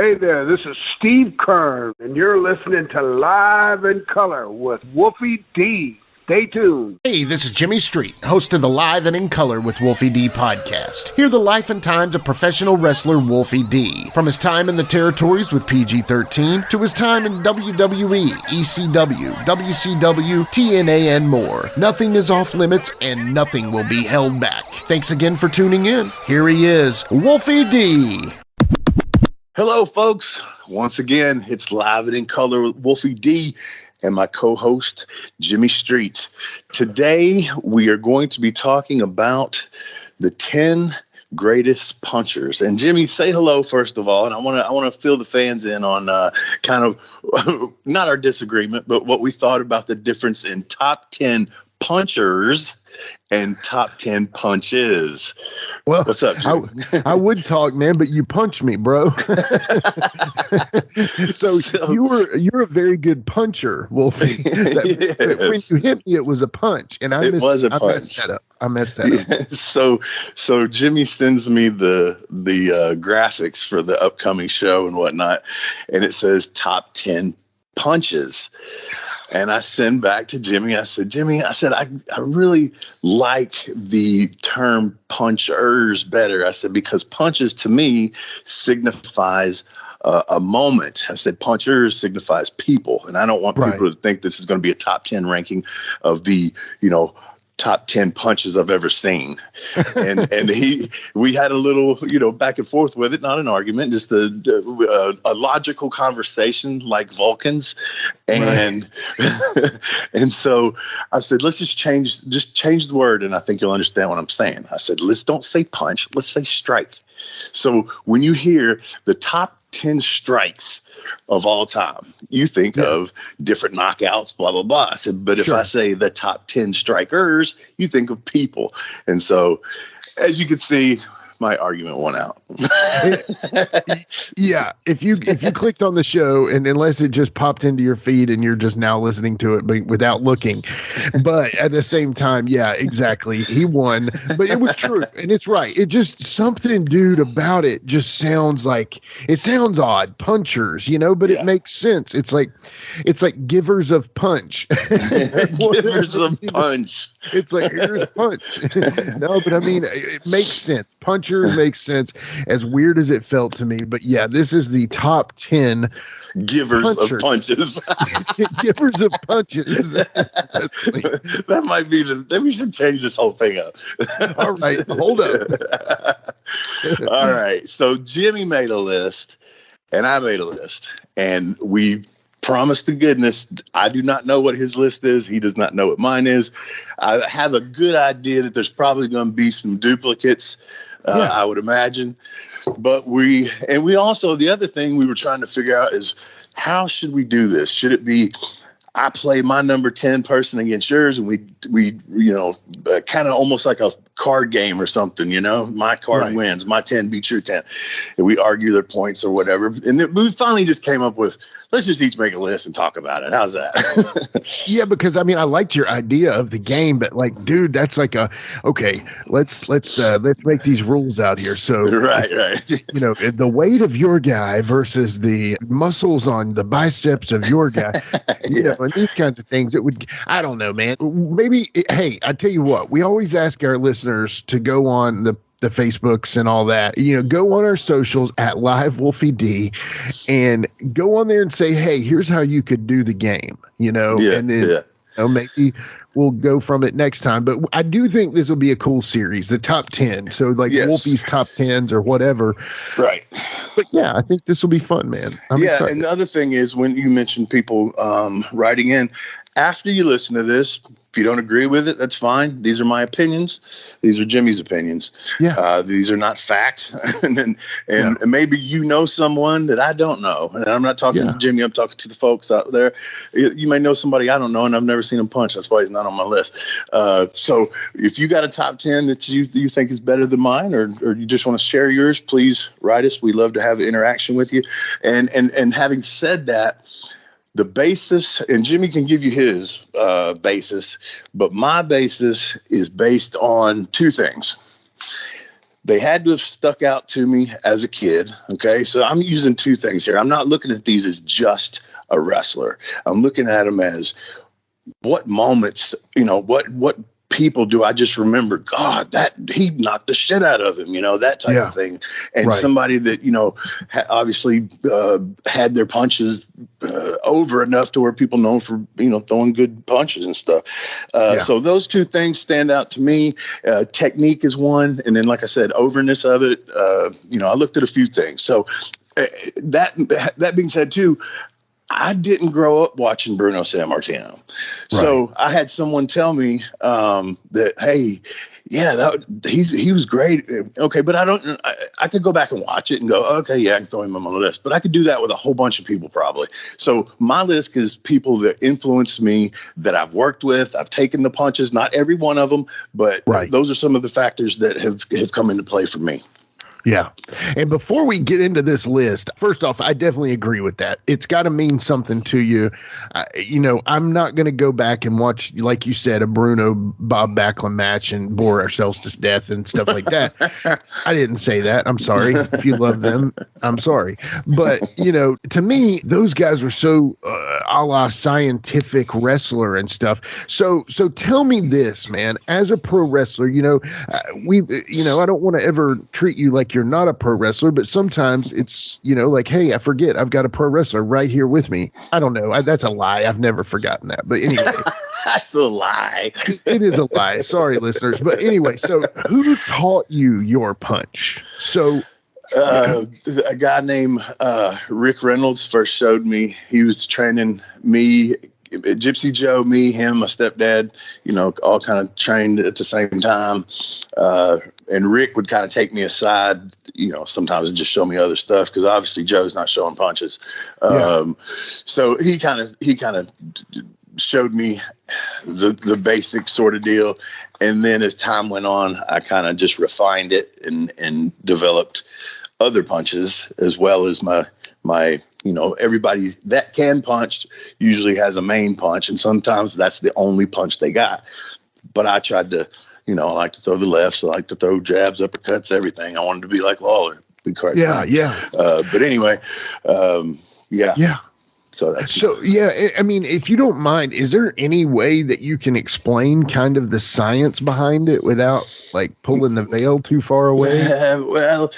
Hey there, this is Steve Kern, and you're listening to Live in Color with Wolfie D. Stay tuned. Hey, this is Jimmy Street, host of the Live and in Color with Wolfie D podcast. Hear the life and times of professional wrestler Wolfie D. From his time in the territories with PG-13 to his time in WWE, ECW, WCW, TNA, and more. Nothing is off limits and nothing will be held back. Thanks again for tuning in. Here he is, Wolfie D. Hello, folks. Once again, it's Live and in Color with Wolfie D and my co-host, Jimmy Street. Today, we are going to be talking about the 10 greatest punchers. And Jimmy, say hello, first of all. And I want to fill the fans in on kind of, not our disagreement, but what we thought about the difference in top 10 punchers and top 10 punches. Well, what's up, Jimmy? I would talk, man, but you punched me, bro. so you're a very good puncher, Wolfie. When you hit me, it was a punch, and I messed that up. I messed that up. So Jimmy sends me the graphics for the upcoming show and whatnot, and it says top 10 punches. And I send back to Jimmy. I said, I really like the term punchers better. I said, because punches to me signifies a moment. I said, punchers signifies people. And I don't want people to think this is going to be a top 10 ranking of the, top 10 punches I've ever seen. And we had a little, back and forth with it, not an argument, just a logical conversation like Vulcans. And, and so I said, let's just change the word. And I think you'll understand what I'm saying. I said, let's don't say punch, let's say strike. So when you hear the top 10 strikes of all time, you think of different knockouts, blah, blah, blah. I said, but if I say the top 10 strikers, you think of people. And so, as you can see, my argument won out. Yeah. If you clicked on the show, and unless it just popped into your feed and you're just now listening to it, but without looking, but at the same time, yeah, exactly. He won, but it was true. And it's right. It just something, dude, about it just sounds odd. Punchers, but it makes sense. It's like givers of punch. Givers of punch. It's like, here's a punch. No, but I mean, it makes sense. Puncher makes sense, as weird as it felt to me. But yeah, this is the top 10 givers of punches. Givers of punches. That might be we should change this whole thing up. All right, hold up. All right. So Jimmy made a list and I made a list, and we promise to goodness, I do not know what his list is. He does not know what mine is. I have a good idea that there's probably going to be some duplicates, I would imagine. But we also, the other thing we were trying to figure out is, how should we do this? Should it be, I play my number 10 person against yours, and we kind of almost like a card game or something, my card wins, my 10 beats your 10, and we argue their points or whatever. And then we finally just came up with, let's just each make a list and talk about it. How's that? Yeah, because I mean, I liked your idea of the game, but like, dude, that's like okay, let's make these rules out here. So right. The weight of your guy versus the muscles on the biceps of your guy, and these kinds of things. It would, I don't know, man. Maybe, hey, I tell you what, we always ask our listeners to go on the Facebooks and all that, go on our socials at Live Wolfie D and go on there and say, hey, here's how you could do the game, and then maybe we'll go from it next time. But I do think this will be a cool series, the top 10. So like Wolfie's top 10s or whatever. Right. But yeah, I think this will be fun, man. I'm excited. And the other thing is, when you mentioned people writing in, after you listen to this, if you don't agree with it, that's fine. These are my opinions. These are Jimmy's opinions. Yeah. These are not fact. and maybe someone that I don't know. And I'm not talking to Jimmy. I'm talking to the folks out there. You may know somebody I don't know, and I've never seen him punch. That's why he's not on my list. So if you got a top 10 that you think is better than mine, or you just want to share yours, please write us. We'd love to have an interaction with you. And having said that, the basis, and Jimmy can give you his basis, but my basis is based on two things. they had to have stuck out to me as a kid. Okay. So I'm using two things here. I'm not looking at these as just a wrestler. I'm looking at them as what moments, what people do I just remember, God, that he knocked the shit out of him, that type of thing. And somebody that, obviously had their punches over enough to where people know for, throwing good punches and stuff. So those two things stand out to me. Technique is one. And then, like I said, overness of it, I looked at a few things. So that being said too, I didn't grow up watching Bruno Sammartino. So I had someone tell me that, hey, he was great. Okay, but I could go back and watch it and go, okay, yeah, I can throw him on my list. But I could do that with a whole bunch of people probably. So my list is people that influenced me, that I've worked with. I've taken the punches, not every one of them, but those are some of the factors that have come into play for me. Yeah. And before we get into this list, first off, I definitely agree with that. It's got to mean something to you. I'm not going to go back and watch, like you said, a Bruno Bob Backlund match and bore ourselves to death and stuff like that. I didn't say that. I'm sorry. If you love them, I'm sorry. But, to me, those guys were so a la scientific wrestler and stuff. So tell me this, man, as a pro wrestler, I don't want to ever treat you like you're not a pro wrestler, but sometimes it's, like, hey, I forget I've got a pro wrestler right here with me. I don't know. That's a lie. I've never forgotten that. But anyway, that's a lie. It is a lie. Sorry, listeners. But anyway, so who taught you your punch? So a guy named Rick Reynolds first showed me. He was training me, Gypsy Joe, me, him, my stepdad, all kind of trained at the same time. And Rick would kind of take me aside, sometimes and just show me other stuff, because obviously Joe's not showing punches. So he kind of showed me the basic sort of deal. And then as time went on, I kind of just refined it and developed other punches, as well as my everybody that can punch usually has a main punch, and sometimes that's the only punch they got. But I tried to, I like to throw the lefts, I like to throw jabs, uppercuts, everything. I wanted to be like Lawler. But anyway, I mean, if you don't mind, is there any way that you can explain kind of the science behind it without like pulling the veil too far away? Well,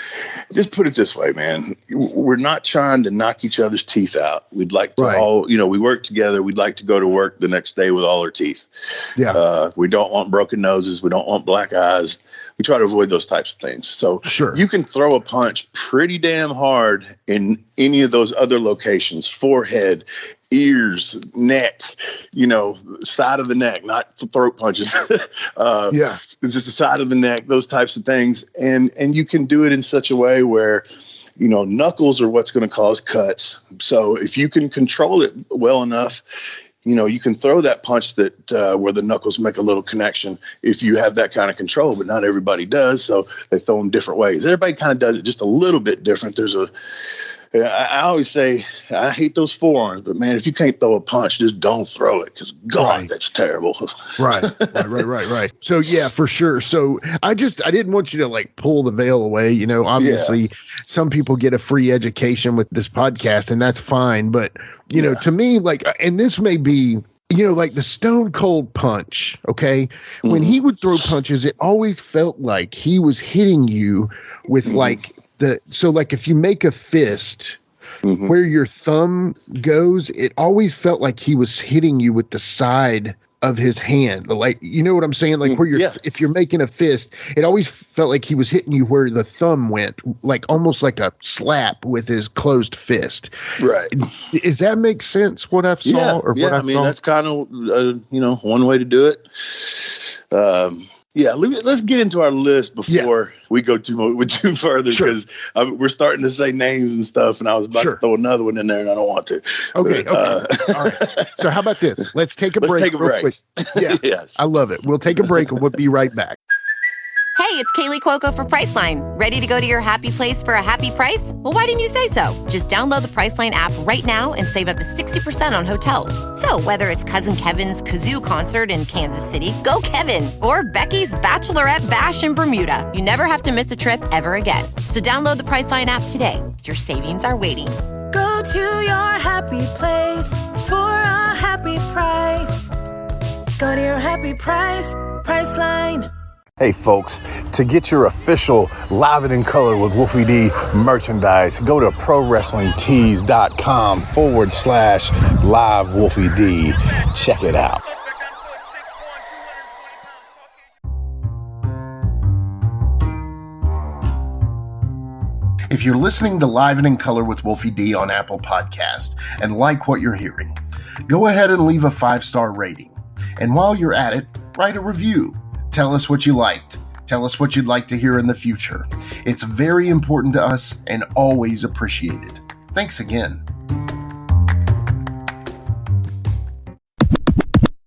just put it this way, man. We're not trying to knock each other's teeth out. We'd like to all, we work together. We'd like to go to work the next day with all our teeth. Yeah. We don't want broken noses. We don't want black eyes. We try to avoid those types of things. So you can throw a punch pretty damn hard in any of those other locations: forehead, ears, neck, side of the neck, not throat punches. It's just the side of the neck, those types of things. And you can do it in such a way where, knuckles are what's going to cause cuts. So if you can control it well enough, you can throw that punch that where the knuckles make a little connection if you have that kind of control, but not everybody does. So they throw them different ways. Everybody kind of does it just a little bit different. I always say, I hate those forearms, but man, if you can't throw a punch, just don't throw it, because God, that's terrible. Right. So yeah, for sure. So I didn't want you to like pull the veil away. Obviously some people get a free education with this podcast, and that's fine. But to me, like, and this may be, like the Stone Cold Punch. Okay. When he would throw punches, it always felt like he was hitting you with like, like if you make a fist where your thumb goes, it always felt like he was hitting you with the side of his hand. Like, you know what I'm saying? Like where if you're making a fist, it always felt like he was hitting you where the thumb went, like almost like a slap with his closed fist. Right. Does that make sense? What I saw or what I saw? That's kind of, one way to do it. Let's get into our list before we go too further, because we're starting to say names and stuff, and I was about to throw another one in there, and I don't want to. Okay. All right. So how about this? Let's take a break. Take a break. Quick. Yeah. Yes. I love it. We'll take a break, and we'll be right back. Hey, it's Kaylee Cuoco for Priceline. Ready to go to your happy place for a happy price? Well, why didn't you say so? Just download the Priceline app right now and save up to 60% on hotels. So whether it's Cousin Kevin's Kazoo Concert in Kansas City, go Kevin, or Becky's Bachelorette Bash in Bermuda, you never have to miss a trip ever again. So download the Priceline app today. Your savings are waiting. Go to your happy place for a happy price. Go to your happy price, Priceline. Hey folks, to get your official Live It in Color with Wolfie D merchandise, go to prowrestlingtees.com/live Wolfie D. Check it out. If you're listening to Live and in Color with Wolfie D on Apple Podcast and like what you're hearing, go ahead and leave a 5-star rating. And while you're at it, write a review. Tell us what you liked. Tell us what you'd like to hear in the future. It's very important to us and always appreciated. Thanks again.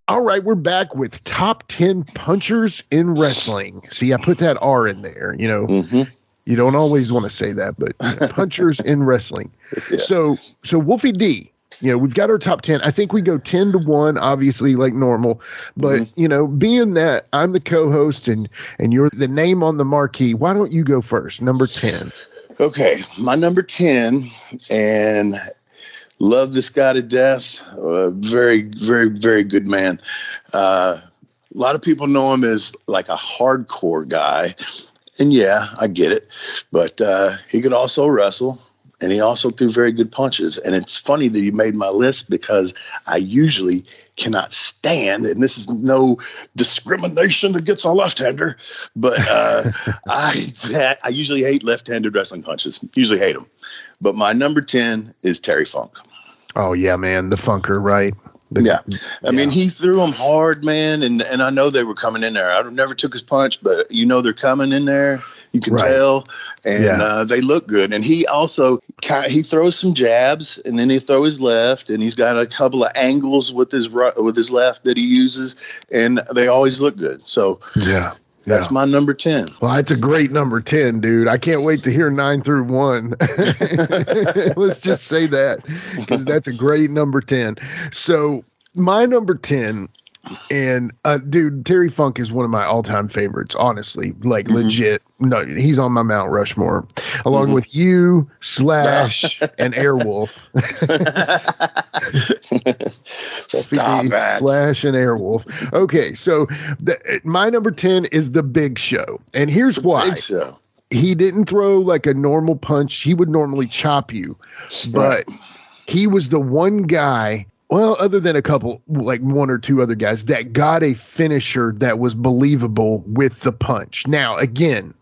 All right, we're back with top 10 punchers in wrestling. See, I put that R in there, you know. Mm-hmm. You don't always want to say that, but punchers in wrestling. Yeah. So Wolfie D, you know, we've got our top 10. I think we go 10-1, obviously, like normal. But, you know, being that I'm the co-host and you're the name on the marquee, why don't you go first? Number 10. Okay, my number 10, and love this guy to death. Very, very, very good man. A lot of people know him as like a hardcore guy. And yeah, I get it. But he could also wrestle. And he also threw very good punches. And it's funny that you made my list because I usually cannot stand, and this is no discrimination against a left-hander, but I usually hate left-handed wrestling punches. Usually hate them. But my number 10 is Terry Funk. Oh, yeah, man. The Funker, right? I mean, he threw them hard, man, and I know they were coming in there. I never took his punch, but you know they're coming in there. You can tell, and they look good. And he also he throws some jabs, and then he throws his left, and he's got a couple of angles with his left that he uses, and they always look good. So that's my number 10. Well, that's a great number 10, dude. I can't wait to hear 9 through 1. Let's just say that, because that's a great number 10. So my number 10, and dude, Terry Funk is one of my all-time favorites, honestly, like legit. No, he's on my Mount Rushmore, along with you, Slash, and Airwolf. Stop that. Slash and Airwolf. Okay, so my number 10 is The Big Show, and here's why. Big Show. He didn't throw like a normal punch. He would normally chop you, but he was the one guy, well, other than a couple, like one or two other guys, that got a finisher that was believable with the punch. Now, again,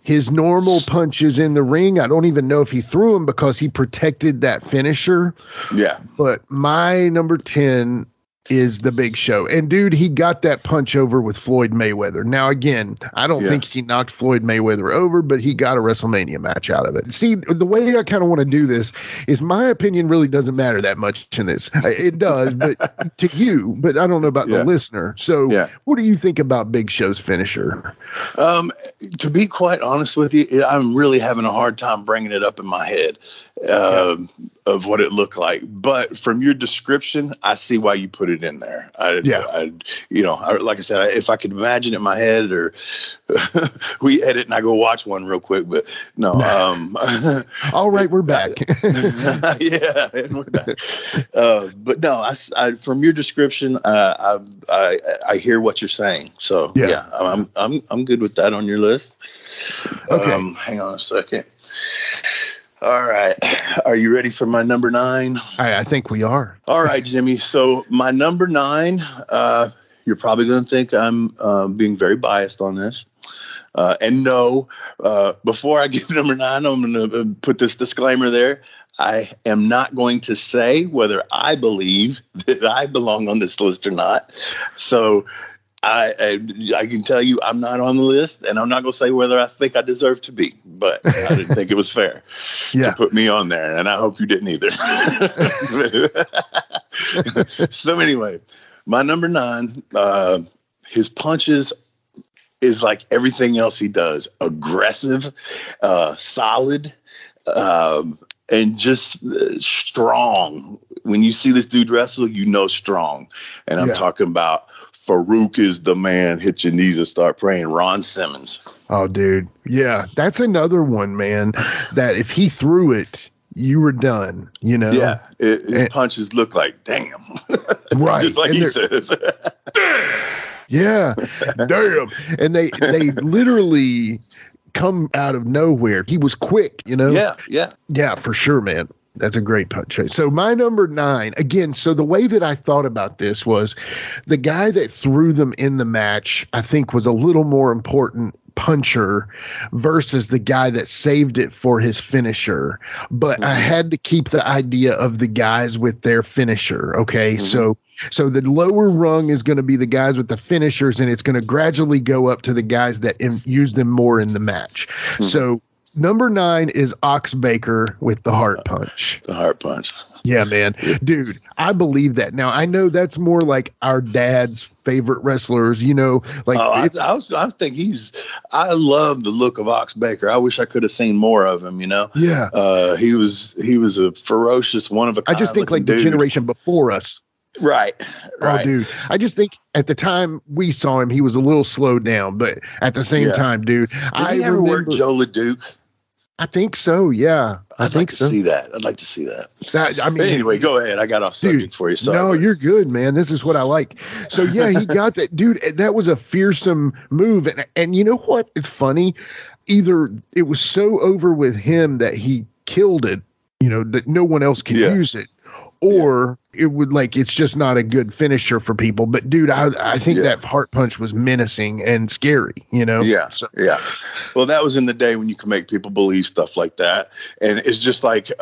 his normal punches in the ring, I don't even know if he threw them because he protected that finisher. Yeah. But my number 10 is The Big Show. And, dude, he got that punch over with Floyd Mayweather. Now, again, I don't think he knocked Floyd Mayweather over, but he got a WrestleMania match out of it. See, the way I kind of want to do this is my opinion really doesn't matter that much in this. It does, but to you, but I don't know about the listener. So what do you think about Big Show's finisher? To be quite honest with you, I'm really having a hard time bringing it up in my head. Of what it looked like, but from your description, I see why you put it in there. Like I said, if I could imagine it in my head, or we edit and I go watch one real quick, but no. All right, we're back. And we're back. But no, I from your description, I hear what you're saying. So I'm good with that on your list. Okay, hang on a second. All right. Are you ready for my number 9? I think we are. All right, Jimmy. So my number 9, you're probably going to think I'm being very biased on this. And no, before I give number 9, I'm going to put this disclaimer there. I am not going to say whether I believe that I belong on this list or not. So I can tell you I'm not on the list, and I'm not going to say whether I think I deserve to be, but I didn't think it was fair to put me on there, and I hope you didn't either. So anyway, my number 9, his punches is like everything else he does: aggressive, solid, and just strong. When you see this dude wrestle, you know strong. And I'm talking about Farouk is the man. Hit your knees and start praying. Ron Simmons. Oh, dude. Yeah, that's another one, man, that if he threw it, you were done, you know? Yeah, his punches look like, damn. Right. Just like he says. Yeah, damn. And they literally come out of nowhere. He was quick, you know? Yeah, for sure, man. That's a great punch. So my number 9, again, so the way that I thought about this was the guy that threw them in the match, I think was a little more important puncher versus the guy that saved it for his finisher. But I had to keep the idea of the guys with their finisher. Okay. So the lower rung is going to be the guys with the finishers, and it's going to gradually go up to the guys that use them more in the match. So number 9 is Ox Baker with the heart punch. The heart punch. Yeah, man. Dude, I believe that. Now, I know that's more like our dad's favorite wrestlers, you know. Like I think I love the look of Ox Baker. I wish I could have seen more of him, you know. Yeah. He was a ferocious, one of a kind. I just think like the generation before us. Right. Oh, dude. I just think at the time we saw him, he was a little slowed down, but at the same time, dude. Did he ever work Joe LeDuc? I think so. Yeah. I'd like to see that. I'd like to see that. But anyway, go ahead. I got off subject for you. Sorry. No, you're good, man. This is what I like. So yeah, he got that, dude. That was a fearsome move. And you know what? It's funny. Either it was so over with him that he killed it, you know, that no one else can use it, or it would like, it's just not a good finisher for people. But dude, I think that heart punch was menacing and scary, you know? Yeah. Well, that was in the day when you could make people believe stuff like that. And it's just like,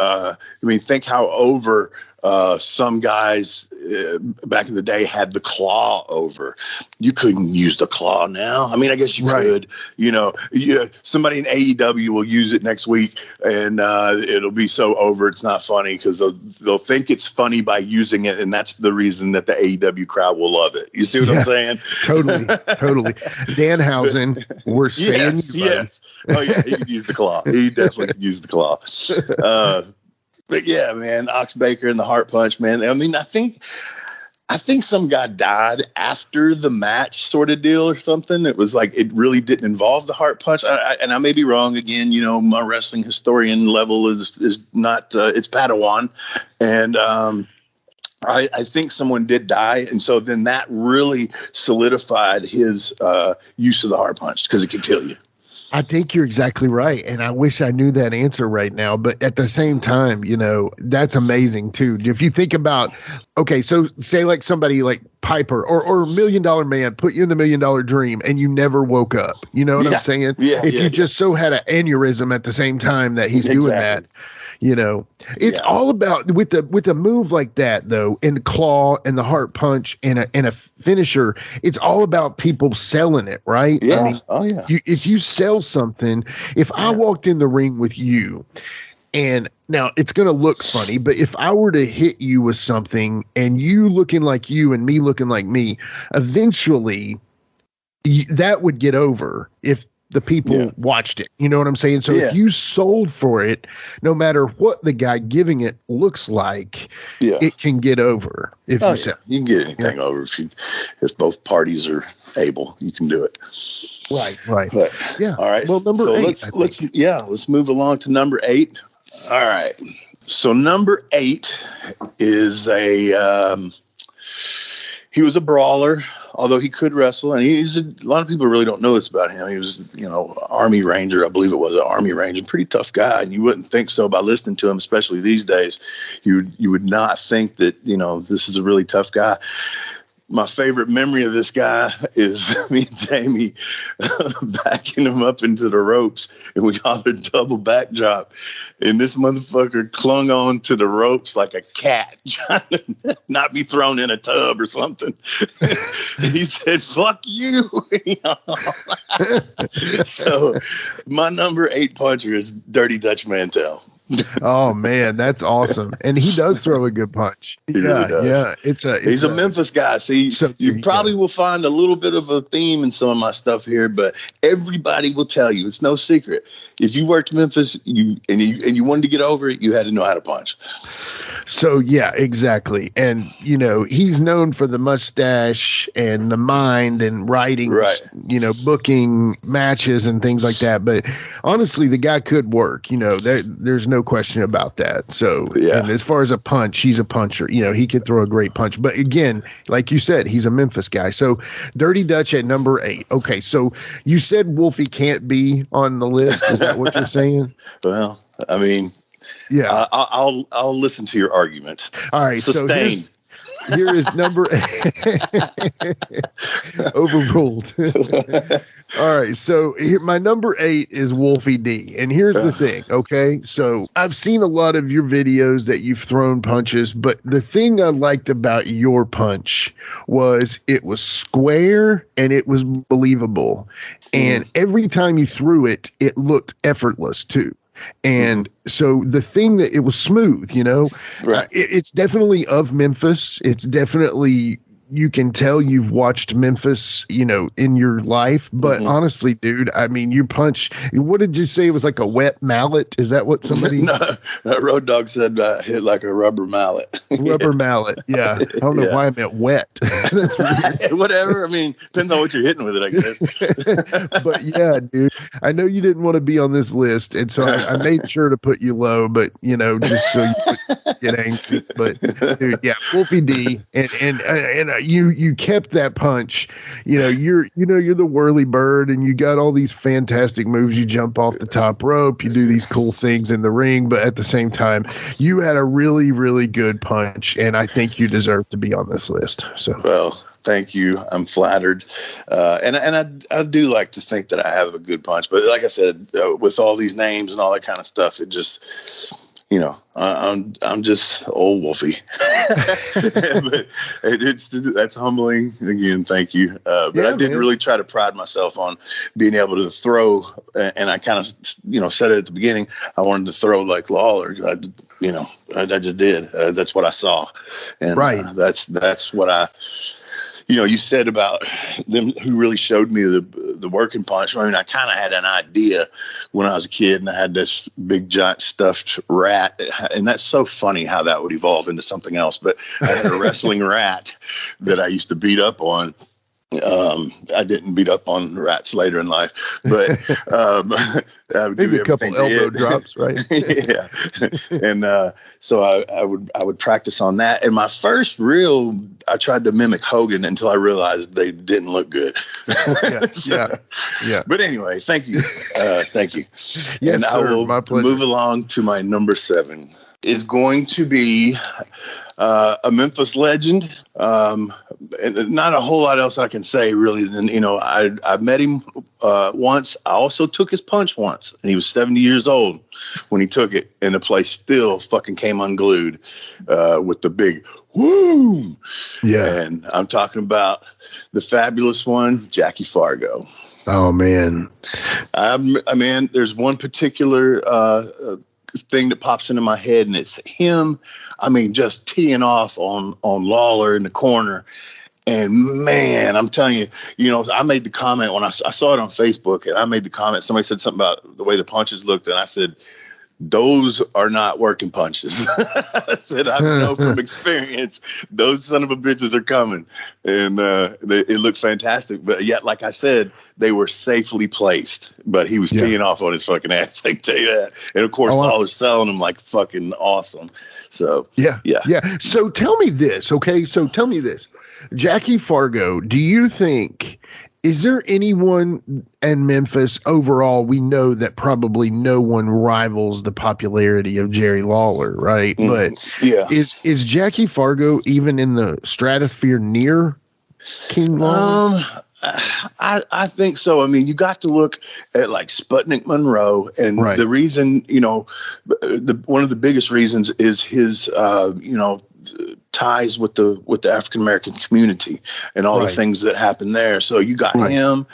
think how over some guys back in the day had the claw over. You couldn't use the claw now. I mean, I guess you could, you know, somebody in AEW will use it next week, and it'll be so over it's not funny because they'll think it's funny by using it, and that's the reason that the AEW crowd will love it. You see what I'm saying? Totally. Danhausen, we're saying yes. Oh yeah, he could use the claw. He definitely could use the claw. But yeah, man, Ox Baker and the heart punch, man. I mean, I think some guy died after the match sort of deal or something. It was like, it really didn't involve the heart punch. And I may be wrong again, you know, my wrestling historian level is not, it's Padawan. And, I think someone did die. And so then that really solidified his, use of the heart punch because it could kill you. I think you're exactly right. And I wish I knew that answer right now. But at the same time, you know, that's amazing too. If you think about, okay, so say like somebody like Piper or $1 Million Man put you in the $1 Million Dream and you never woke up. You know what I'm saying? Yeah, if you just so had an aneurysm at the same time that he's doing that. You know, it's all about with a move like that, though, and the claw and the heart punch and a finisher. It's all about people selling it, right? Yeah. I mean, if you sell something, if I walked in the ring with you, and now it's going to look funny, but if I were to hit you with something and you looking like you and me looking like me, eventually that would get over if the people watched it. You know what I'm saying? So if you sold for it, no matter what the guy giving it looks like, it can get over. If you sell. You can get anything over if both parties are able, you can do it. Right. But, all right. Well, number 8. Let's move along to number 8. All right. So number 8 is he was a brawler, although he could wrestle, and a lot of people really don't know this about him. He was, you know, Army Ranger, I believe it was an Army Ranger, pretty tough guy, and you wouldn't think so by listening to him, especially these days. You would not think that, you know, this is a really tough guy. My favorite memory of this guy is me and Jamie backing him up into the ropes, and we hollered double backdrop. And this motherfucker clung on to the ropes like a cat, trying to not be thrown in a tub or something. He said, "Fuck you." So my number 8 puncher is Dirty Dutch Mantel. Oh man, that's awesome. And he does throw a good punch. He really does. Yeah. He's a Memphis guy. See, so you probably will find a little bit of a theme in some of my stuff here, but everybody will tell you, it's no secret. If you worked Memphis, you wanted to get over it, you had to know how to punch. So yeah, exactly. And he's known for the mustache and the mind and writing, booking matches and things like that. But honestly, the guy could work. There's no question about that. So and as far as a punch, he's a puncher. He could throw a great punch. But again, like you said, he's a Memphis guy. So Dirty Dutch at number 8. Okay, so you said Wolfie can't be on the list. Is that what you're saying? Well, I mean. Yeah, I'll listen to your argument. All right, sustained. So here is number 8. Overruled. All right, so here, my number 8 is Wolfie D, and here's the thing. Okay, so I've seen a lot of your videos that you've thrown punches, but the thing I liked about your punch was it was square and it was believable, and every time you threw it, it looked effortless too. And so the thing that it was smooth, it's definitely of Memphis. It's definitely, you can tell you've watched Memphis, in your life. But honestly, dude, I mean, your punch, what did you say? It was like a wet mallet. Is that what somebody? No, Road Dogg said hit like a rubber mallet. Rubber mallet. Yeah. I don't know why I meant wet. That's weird. Whatever. I mean, depends on what you're hitting with it, I guess. But yeah, dude, I know you didn't want to be on this list. And so I made sure to put you low, but, just so you would get angry. But dude, yeah, Wolfie D. And you kept that punch. You're the whirly bird, and you got all these fantastic moves. You jump off the top rope, you do these cool things in the ring, but at the same time, you had a really, really good punch, and I think you deserve to be on this list. So well, thank you. I'm flattered, and I do like to think that I have a good punch, but like I said, with all these names and all that kind of stuff, it just. I'm just old Wolfie, but that's humbling. Again, thank you. But I didn't really try to pride myself on being able to throw, and I kind of, said it at the beginning. I wanted to throw like Lawler. I just did. That's what I saw, and that's what I. You said about them who really showed me the working punch. I mean, I kind of had an idea when I was a kid, and I had this big giant stuffed rat, and that's so funny how that would evolve into something else. But I had a wrestling rat that I used to beat up on. I didn't beat up on rats later in life, but maybe a couple elbow drops, right? Yeah, and so I would practice on that. And my first I tried to mimic Hogan until I realized they didn't look good. Yeah. But anyway, thank you, thank you. Yes, and sir, I will my pleasure. Move along to my number 7. Is going to be a Memphis legend. And not a whole lot else I can say really. Than I met him once. I also took his punch once, and he was 70 years old when he took it, and the place still fucking came unglued with the big woo. Yeah, and I'm talking about the fabulous one, Jackie Fargo. Oh man, there's one particular thing that pops into my head, and it's him. I mean, just teeing off on Lawler in the corner. And man, I'm telling you, I made the comment when I saw it on Facebook, and I made the comment. Somebody said something about the way the punches looked, and I said, those are not working punches. I said, I know from experience, those son of a bitches are coming. And it looked fantastic. But yet, like I said, they were safely placed. But he was teeing off on his fucking ass, I can tell you that. And of course, Lawler's selling them like fucking awesome. So, yeah. So tell me this, okay? Jackie Fargo, do you think... Is there anyone in Memphis overall we know that probably no one rivals the popularity of Jerry Lawler, right? But is Jackie Fargo even in the stratosphere near King Lawler? I think so. I mean, you got to look at like Sputnik Monroe, and the reason, one of the biggest reasons is his, ties with the African American community and all the things that happen there. So you got him,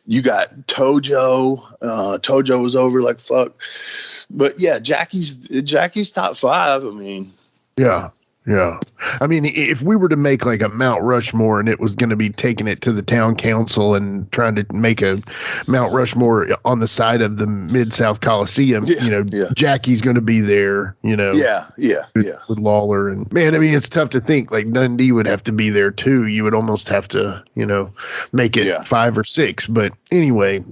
you got Tojo. Tojo was over like fuck, but yeah, Jackie's top 5. I mean, yeah. Yeah. I mean, if we were to make like a Mount Rushmore and it was going to be taking it to the town council and trying to make a Mount Rushmore on the side of the Mid-South Coliseum, Jackie's going to be there, with Lawler. And man, I mean, it's tough to think like Dundee would have to be there too. You would almost have to, make it 5 or 6. But anyway,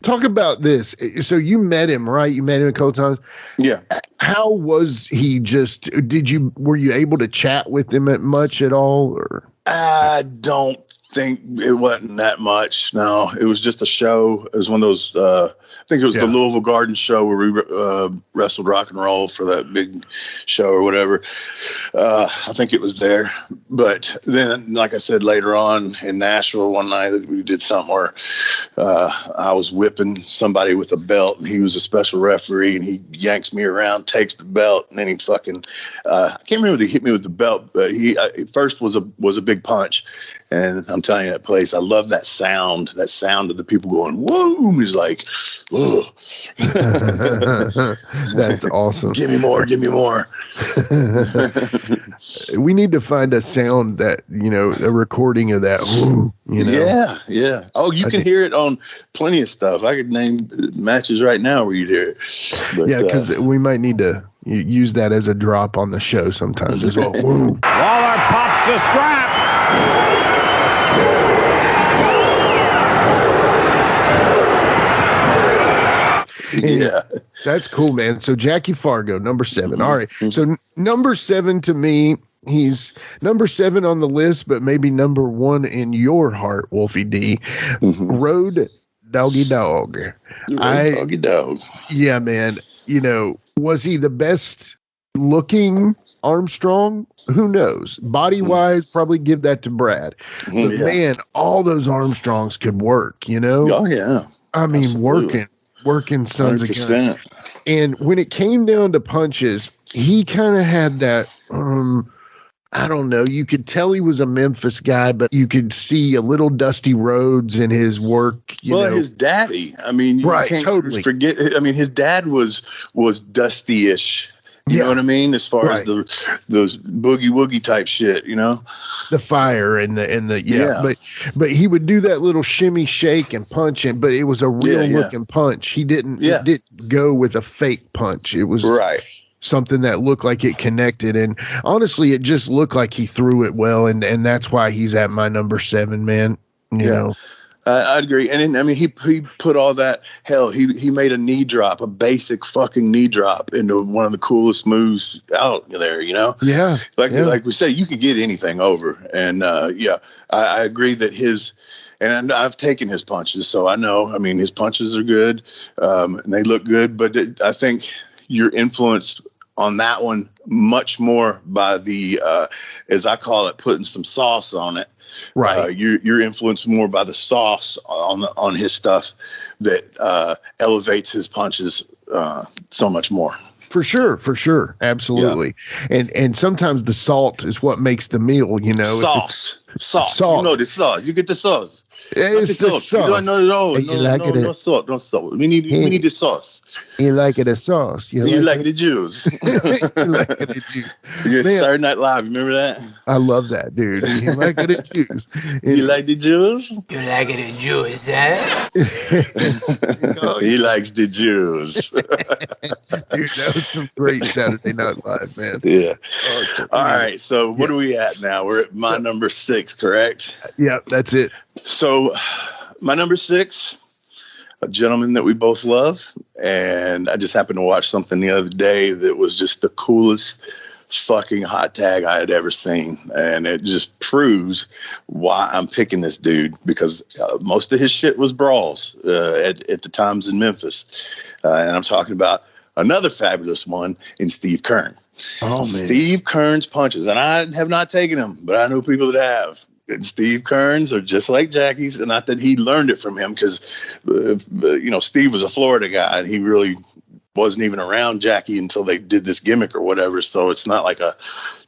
talk about this. So you met him, right? You met him a couple times. Yeah. How was he were you able to chat with him much at all? Or I don't think it wasn't that much. No, it was just a show. It was one of those, I think it was the Louisville Garden show where we wrestled rock and roll for that big show or whatever. I think it was there. But then, like I said, later on in Nashville one night, we did something where I was whipping somebody with a belt, and he was a special referee, and he yanks me around, takes the belt, and then he fucking, I can't remember if he hit me with the belt, but he first was a big punch. And I'm telling you, that place, I love that sound of the people going, whoa. He's like, whoa. That's awesome. Give me more. We need to find a sound that, a recording of that. Woo, Yeah. Oh, you can hear it on plenty of stuff. I could name matches right now where you'd hear it. But, because we might need to use that as a drop on the show sometimes as well. Woo. Lawler pops the strap. Yeah, that's cool, man. So Jackie Fargo, number 7. All right. So number 7 to me, he's number 7 on the list, but maybe number 1 in your heart, Wolfie D. Road Doggy Dog. Doggy Dog. Yeah, man. Was he the best looking Armstrong? Who knows? Body wise, probably give that to Brad. But man, all those Armstrongs could work, Oh yeah. I mean, absolutely. working sons 100%. of guns. And when it came down to punches, he kind of had that, I don't know, you could tell he was a Memphis guy, but you could see a little Dusty Rhodes in his work. His daddy, I mean, you can't forget, I mean, his dad was Dusty-ish. You know what I mean? As far as those boogie woogie type shit, the fire and the but he would do that little shimmy shake and punch him, but it was a real looking punch. He didn't go with a fake punch. It was something that looked like it connected, and honestly, it just looked like he threw it well, and that's why he's at my number 7, man. You know. I'd agree. And then, I mean, he put all that, hell, he made a knee drop, a basic fucking knee drop into one of the coolest moves out there, Yeah. Like we say, you could get anything over. And I agree that and I've taken his punches, so I know, I mean, his punches are good, and they look good, but I think you're influenced on that one much more by the, as I call it, putting some sauce on it. Right. You're influenced more by the sauce on his stuff that elevates his punches so much more. For sure. Absolutely. Yeah. And sometimes the salt is what makes the meal, Sauce. You know the sauce. You get the sauce. It's the sauce. No salt. We need the sauce. You like it a sauce. You like the juice. You like it a juice. Saturday Night Live. Remember that? I love that, dude. You like it a juice. You like the juice? You like it a juice, eh? He likes the juice. Dude, that was some great Saturday Night Live, man. Yeah. All right. So what are we at now? We're at my number 6, correct? Yeah, that's it. So my number 6, a gentleman that we both love. And I just happened to watch something the other day that was just the coolest fucking hot tag I had ever seen. And it just proves why I'm picking this dude, because most of his shit was brawls at the times in Memphis. And I'm talking about another fabulous one in Steve Kern. Oh, man. Steve Kern's punches. And I have not taken them, but I know people that have. And Steve Kern's are just like Jackie's, and not that he learned it from him, because Steve was a Florida guy, and he really wasn't even around Jackie until they did this gimmick or whatever. So it's not like a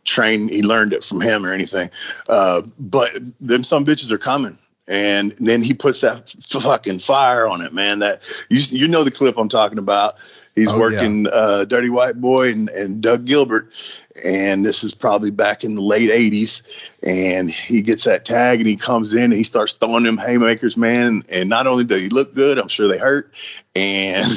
train. He learned it from him or anything. But them some bitches are coming. And then he puts that fucking fire on it, man. That you know the clip I'm talking about. He's working Dirty White Boy and Doug Gilbert. And this is probably back in the late 80s. And he gets that tag and he comes in and he starts throwing them haymakers, man. And not only does he look good, I'm sure they hurt. And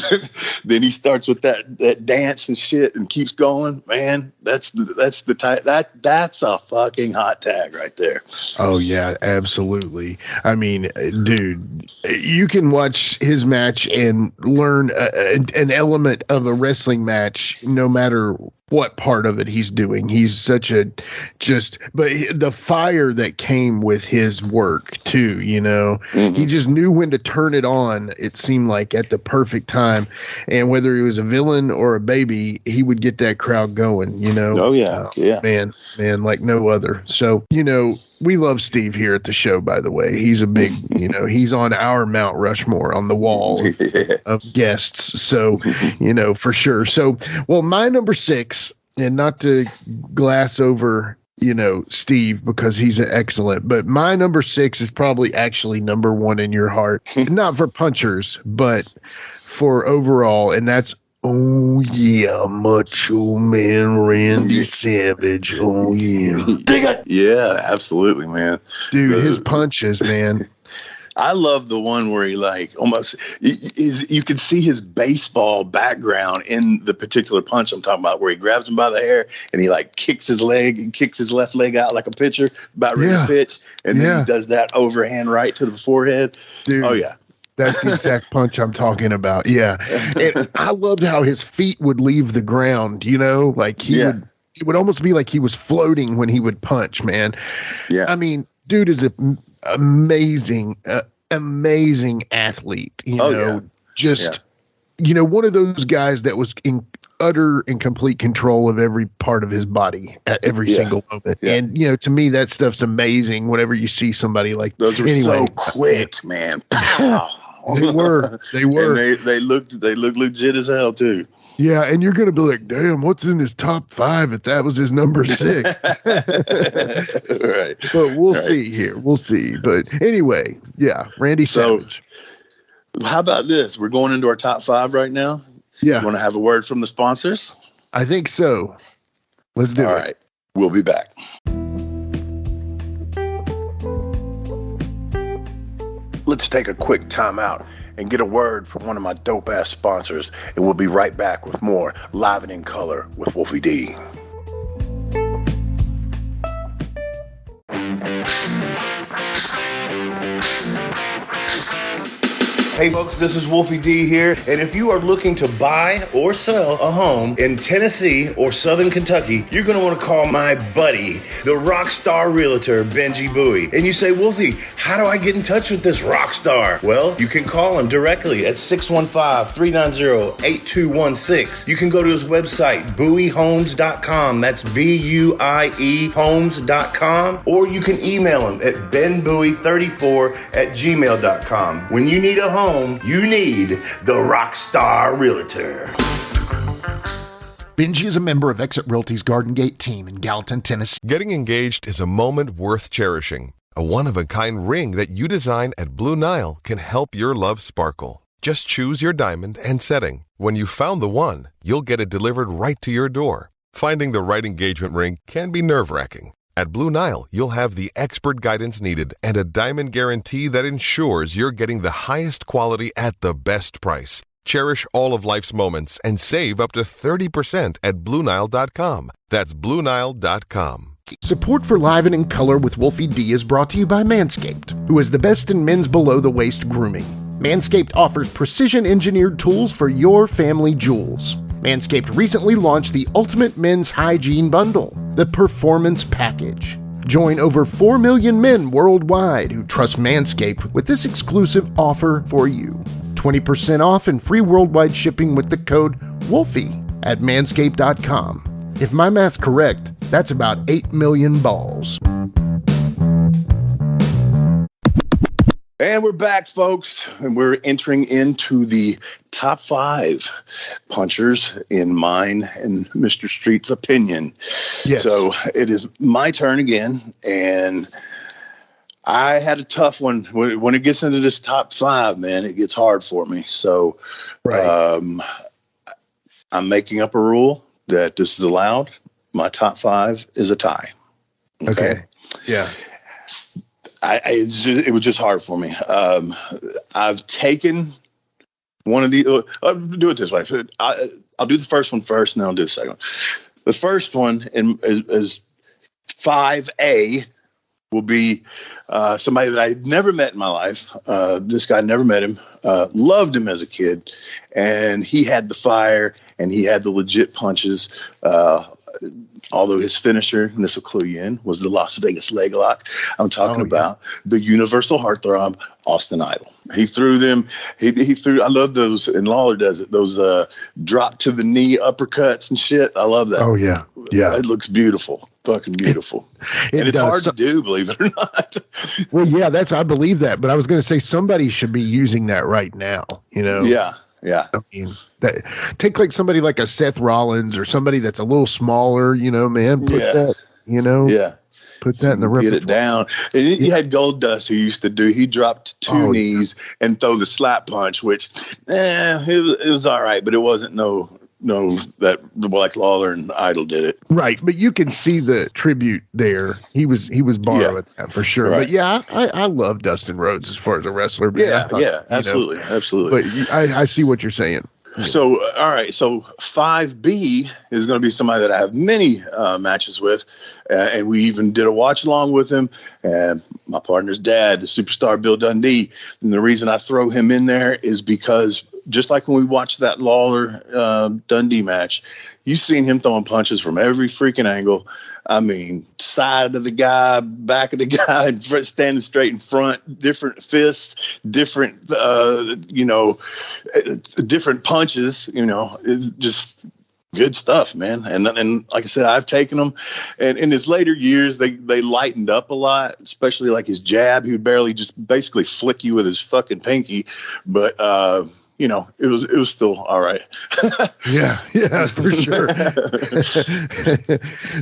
then he starts with that dance and shit and keeps going, man. That's a fucking hot tag right there. Oh yeah, absolutely. I mean, dude, you can watch his match and learn an element of a wrestling match, no matter what part of it he's doing. He's such but the fire that came with his work too, you know, he just knew when to turn it on. It seemed like at the perfect time, and whether he was a villain or a baby, he would get that crowd going, you know. Oh yeah. Man, like no other. So, you know, we love Steve here at the show, by the way. He's a big, you know, he's on our Mount Rushmore on the wall of guests. So, you know, for sure. So, well, my number 6, and not to glass over, you know, Steve, because he's excellent, but my number 6 is probably actually number 1 in your heart. Not for punchers, but for overall, and that's oh yeah, Macho Man Randy Savage. Oh yeah. Yeah, absolutely, man. Dude, his punches, man. I love the one where he like almost you can see his baseball background in the particular punch I'm talking about, where he grabs him by the hair and he like kicks his leg and kicks his left leg out like a pitcher about ready to pitch, and then he does that overhand right to the forehead. Dude, oh yeah. That's the exact punch I'm talking about. Yeah. And I loved how his feet would leave the ground, you know, like it would almost be like he was floating when he would punch, man. Yeah. I mean, dude is an amazing athlete, you know, you know, one of those guys that was in utter and complete control of every part of his body at every single moment. Yeah. And, you know, to me, that stuff's amazing whenever you see somebody like those were so quick, man. They were. And they looked legit as hell too. Yeah, and you're gonna be like, damn, what's in his top 5 if that was his number 6? Right. But we'll see here. We'll see. But anyway, yeah, Randy Savage. How about this? We're going into our top 5 right now. Yeah. You want to have a word from the sponsors? I think so. Let's do it. All right. We'll be back. Let's take a quick time out and get a word from one of my dope-ass sponsors, and we'll be right back with more Live and in Color with Wolfie D. Hey folks, this is Wolfie D here, and if you are looking to buy or sell a home in Tennessee or Southern Kentucky, you're going to want to call my buddy, the rock star realtor, Benji Bowie. And you say, Wolfie, how do I get in touch with this rock star? Well, you can call him directly at 615-390-8216. You can go to his website, bowiehomes.com. That's B-U-I-E homes.com. Or you can email him at benbowie34@gmail.com. When you need a home, you need the Rockstar Realtor. Benji is a member of Exit Realty's Garden Gate team in Gallatin, Tennessee. Getting engaged is a moment worth cherishing. A one-of-a-kind ring that you design at Blue Nile can help your love sparkle. Just choose your diamond and setting. When you've found the one, you'll get it delivered right to your door. Finding the right engagement ring can be nerve-wracking. At Blue Nile, you'll have the expert guidance needed and a diamond guarantee that ensures you're getting the highest quality at the best price. Cherish all of life's moments and save up to 30% at BlueNile.com. That's BlueNile.com. Support for Live and in Color with Wolfie D is brought to you by Manscaped, who is the best in men's below-the-waist grooming. Manscaped offers precision-engineered tools for your family jewels. Manscaped recently launched the Ultimate Men's Hygiene Bundle, the Performance Package. Join over 4 million men worldwide who trust Manscaped with this exclusive offer for you. 20% off and free worldwide shipping with the code WOLFIE at manscaped.com. If my math's correct, that's about 8 million balls. And we're back, folks, and we're entering into the top 5 punchers in mine and Mr. Street's opinion. Yes. So it is my turn again, and I had a tough one. When it gets into this top 5, man, it gets hard for me. So I'm making up a rule that this is allowed. My top 5 is a tie. Okay. Yeah. It was just hard for me. I've taken one of the. I'll do it this way. I'll do the first one first, and then I'll do the second one. The first one is 5A. Will be somebody that I never met in my life. This guy, never met him. Loved him as a kid, and he had the fire and he had the legit punches. Although his finisher, and this will clue you in, was the Las Vegas leg lock. I'm talking about the universal heartthrob, Austin Idol. He threw them. He threw. I love those, and Lawler does it. Those drop to the knee uppercuts and shit. I love that. Oh yeah, yeah. It looks beautiful, fucking beautiful. And it's hard to do, believe it or not. Well, yeah, I believe that. But I was going to say somebody should be using that right now. You know. Yeah. Yeah. I mean, take like somebody like a Seth Rollins or somebody that's a little smaller, you know, man. Put that, you know. Yeah. Put that in the repertoire. Get it down. And you had Gold Dust who used to do. He dropped two knees and throw the slap punch, which, it was all right, but it wasn't no that like Lawler and Idol did it. Right, but you can see the tribute there. He was borrowing that for sure. Right. But yeah, I love Dustin Rhodes as far as a wrestler. But absolutely. But I see what you're saying. So, all right. So 5B is going to be somebody that I have many matches with. And we even did a watch along with him. And my partner's dad, the superstar Bill Dundee. And the reason I throw him in there is because just like when we watched that Lawler Dundee match, you've seen him throwing punches from every freaking angle. I mean, side of the guy, back of the guy, standing straight in front, different fists, different, different punches, just good stuff, man. And like I said, I've taken them. And in his later years, they lightened up a lot, especially like his jab. He would barely just basically flick you with his fucking pinky. But, it was still all right. yeah, for sure.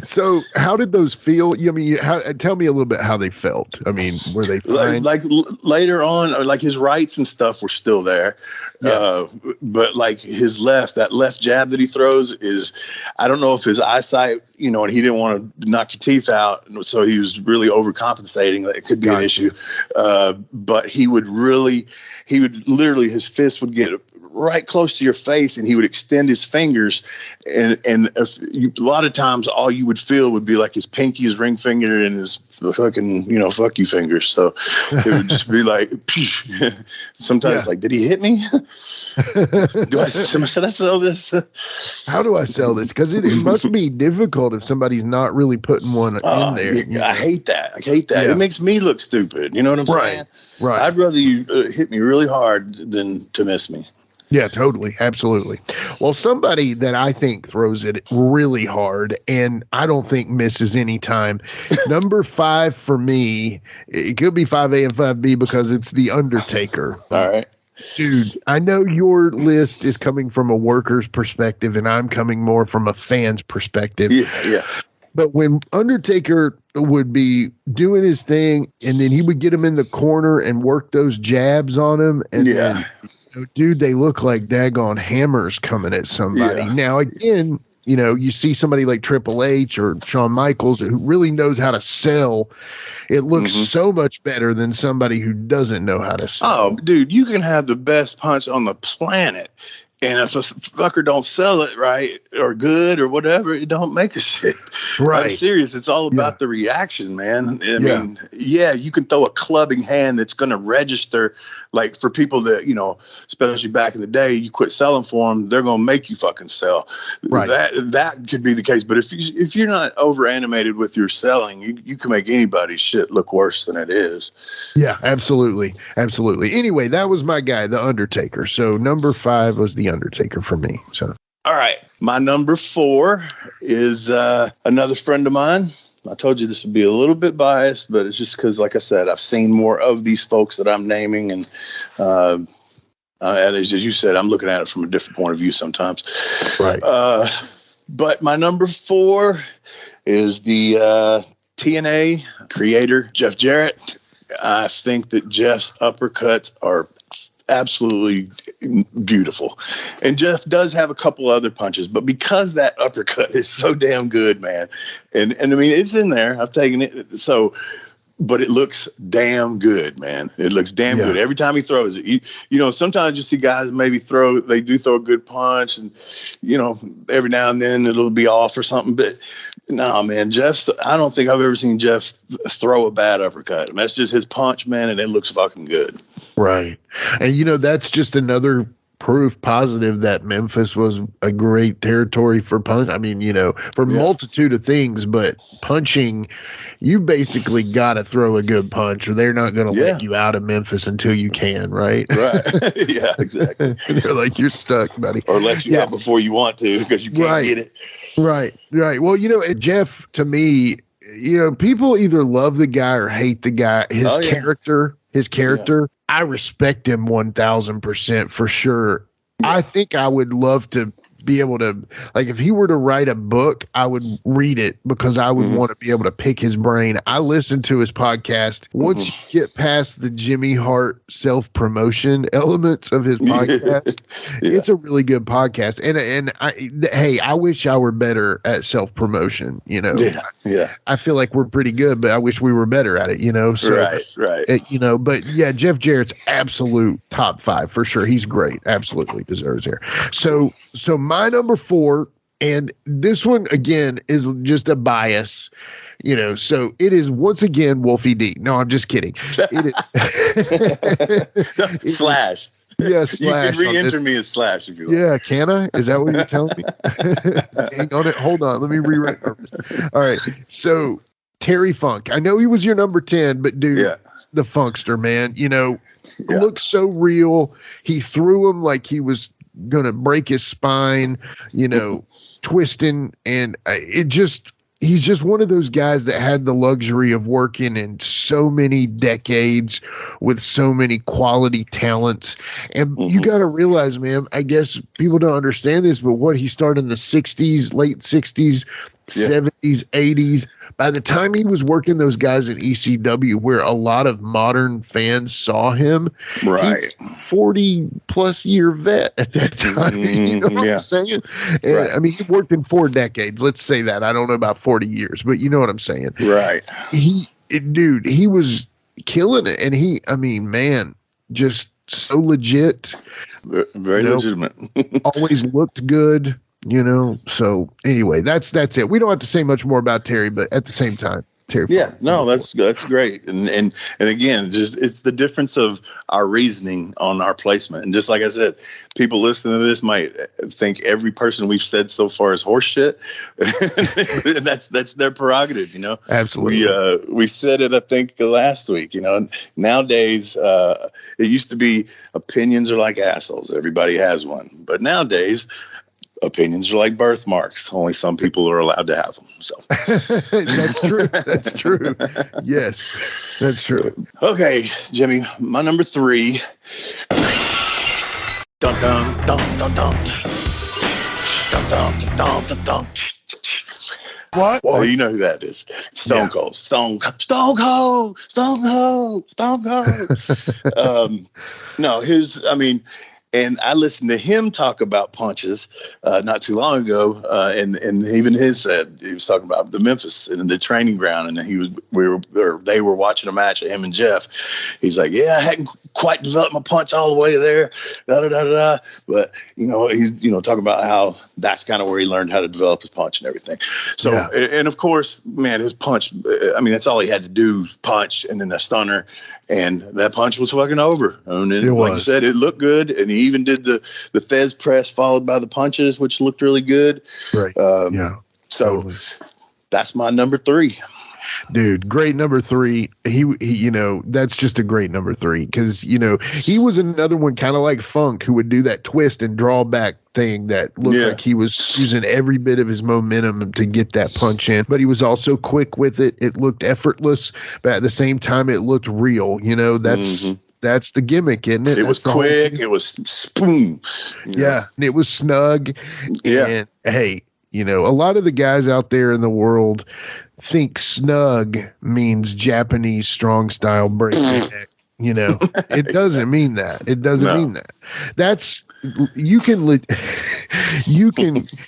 So how did those feel? I mean, tell me a little bit how they felt. I mean, were they fine? Like later on, like his rights and stuff were still there. Yeah. But like that left jab that he throws is, I don't know if his eyesight, and he didn't want to knock your teeth out. So he was really overcompensating. It could be an issue. But he would literally, his fist would get right close to your face and he would extend his fingers. And a lot of times all you would feel would be like his pinky, his ring finger, and his fucking, fuck you fingers. So it would just be like, sometimes like, did he hit me? Should I sell this? How do I sell this? Because it must be difficult if somebody's not really putting one in there. I hate that. Yeah. It makes me look stupid. You know what I'm saying? Right. I'd rather you hit me really hard than to miss me. Yeah, totally. Absolutely. Well, somebody that I think throws it really hard and I don't think misses any time. Number 5 for me, it could be 5A and 5B because it's The Undertaker. All right. Dude, I know your list is coming from a worker's perspective and I'm coming more from a fan's perspective. Yeah. But when Undertaker would be doing his thing and then he would get him in the corner and work those jabs on him and then, dude, they look like daggone hammers coming at somebody. Yeah. Now, again, you see somebody like Triple H or Shawn Michaels who really knows how to sell. It looks so much better than somebody who doesn't know how to sell. Oh, dude, you can have the best punch on the planet. And if a fucker don't sell it right or good or whatever, it don't make a shit. Right. I'm serious. It's all about the reaction, man. I mean, you can throw a clubbing hand that's going to register. Like for people that, especially back in the day, you quit selling for them, they're going to make you fucking sell. Right. That could be the case. But if you're not over animated with your selling, you can make anybody's shit look worse than it is. Yeah, absolutely. Absolutely. Anyway, that was my guy, The Undertaker. So number 5 was The Undertaker for me. So. All right. My number 4 is another friend of mine, I told you this would be a little bit biased, but it's just because, like I said, I've seen more of these folks that I'm naming, and as you said, I'm looking at it from a different point of view sometimes. Right. But my number 4 is the TNA creator, Jeff Jarrett. I think that Jeff's uppercuts are absolutely beautiful. And Jeff does have a couple other punches, but because that uppercut is so damn good, man. And I mean, it's in there. I've taken it. So, but it looks damn good, man. It looks damn good. Every time he throws it, you know, sometimes you see guys maybe throw a good punch, and, you know, every now and then it'll be off or something. But no, man, I don't think I've ever seen Jeff throw a bad uppercut. And that's just his punch, man. And it looks fucking good. Right. And, you know, that's just another proof positive that Memphis was a great territory for punch. I mean, you know, for multitude of things, but punching, you basically got to throw a good punch or they're not going to let you out of Memphis until you can, right? Right. Yeah, exactly. They're like, you're stuck, buddy. Or let you out before you want to because you can't get it. Right. Well, you know, Jeff, to me, you know, people either love the guy or hate the guy. His character, I respect him 1,000% for sure. Yeah. I think I would love to be able to, like, if he were to write a book, I would read it because I would want to be able to pick his brain. I listened to his podcast. Once you get past the Jimmy Hart self-promotion elements of his podcast, it's a really good podcast. And I wish I were better at self-promotion, you know. Yeah. I feel like we're pretty good, but I wish we were better at it, you know. So, right. You know, but yeah, Jeff Jarrett's absolute top 5 for sure. He's great. Absolutely deserves here. So my number 4, and this one again is just a bias, you know. So it is once again Wolfie D. No, I'm just kidding. It is Slash. Yeah, Slash. You can re-enter me as Slash if you like. Yeah, can I? Is that what you're telling me? Hang on it. Hold on. Let me rewrite. All right. So Terry Funk. I know he was your number 10, but dude, the Funkster, man, you know, looks so real. He threw him like he was gonna break his spine, you know, twisting, and he's just one of those guys that had the luxury of working in so many decades with so many quality talents. And you got to realize, man, I guess people don't understand this, but what he started in the 60s, late 60s, 70s, 80s, by the time he was working those guys in ECW, where a lot of modern fans saw him, right, 40-plus year vet at that time. You know what I'm saying? And, I mean, he worked in 4 decades. Let's say that. I don't know about 40 years, but you know what I'm saying? Right. He was killing it, and I mean, man, just so legit. Very legitimate. Always looked good. You know, so anyway, that's it. We don't have to say much more about Terry, but at the same time, Terry. Yeah, no, that's great. And again, just it's the difference of our reasoning on our placement. And just like I said, people listening to this might think every person we've said so far is horseshit. And that's their prerogative, you know. Absolutely. We said it, I think, last week. You know, nowadays it used to be opinions are like assholes. Everybody has one, but nowadays opinions are like birthmarks. Only some people are allowed to have them. So that's true. That's true. Yes, that's true. Okay, Jimmy, my number 3. Dun dun dun dun dun. Dun dun dun dun dun. What? Oh, you know who that is? Stone Cold. Stone Cold. No, and I listened to him talk about punches not too long ago, and even he was talking about the Memphis and the training ground, and they were watching a match of him and Jeff. He's like, yeah, I hadn't quite developed my punch all the way there, but he's talking about how that's kind of where he learned how to develop his punch and everything. So and of course, man, his punch. I mean, that's all he had to do: punch and then a stunner. And that punch was fucking over. And then, like you said, it looked good. And he even did the Fez press followed by the punches, which looked really good. Right. So that's my number 3. Dude, great number 3. He you know, that's just a great number 3 because, you know, he was another one kind of like Funk who would do that twist and draw back thing that looked like he was using every bit of his momentum to get that punch in. But he was also quick with it. It looked effortless, but at the same time, it looked real. You know, that's the gimmick, isn't it? It was quick. It was spoon. Yeah, and it was snug. Yeah. And hey, you know, a lot of the guys out there in the world think snug means Japanese strong style breakneck. You know, it doesn't mean that. It doesn't mean that. That's you can.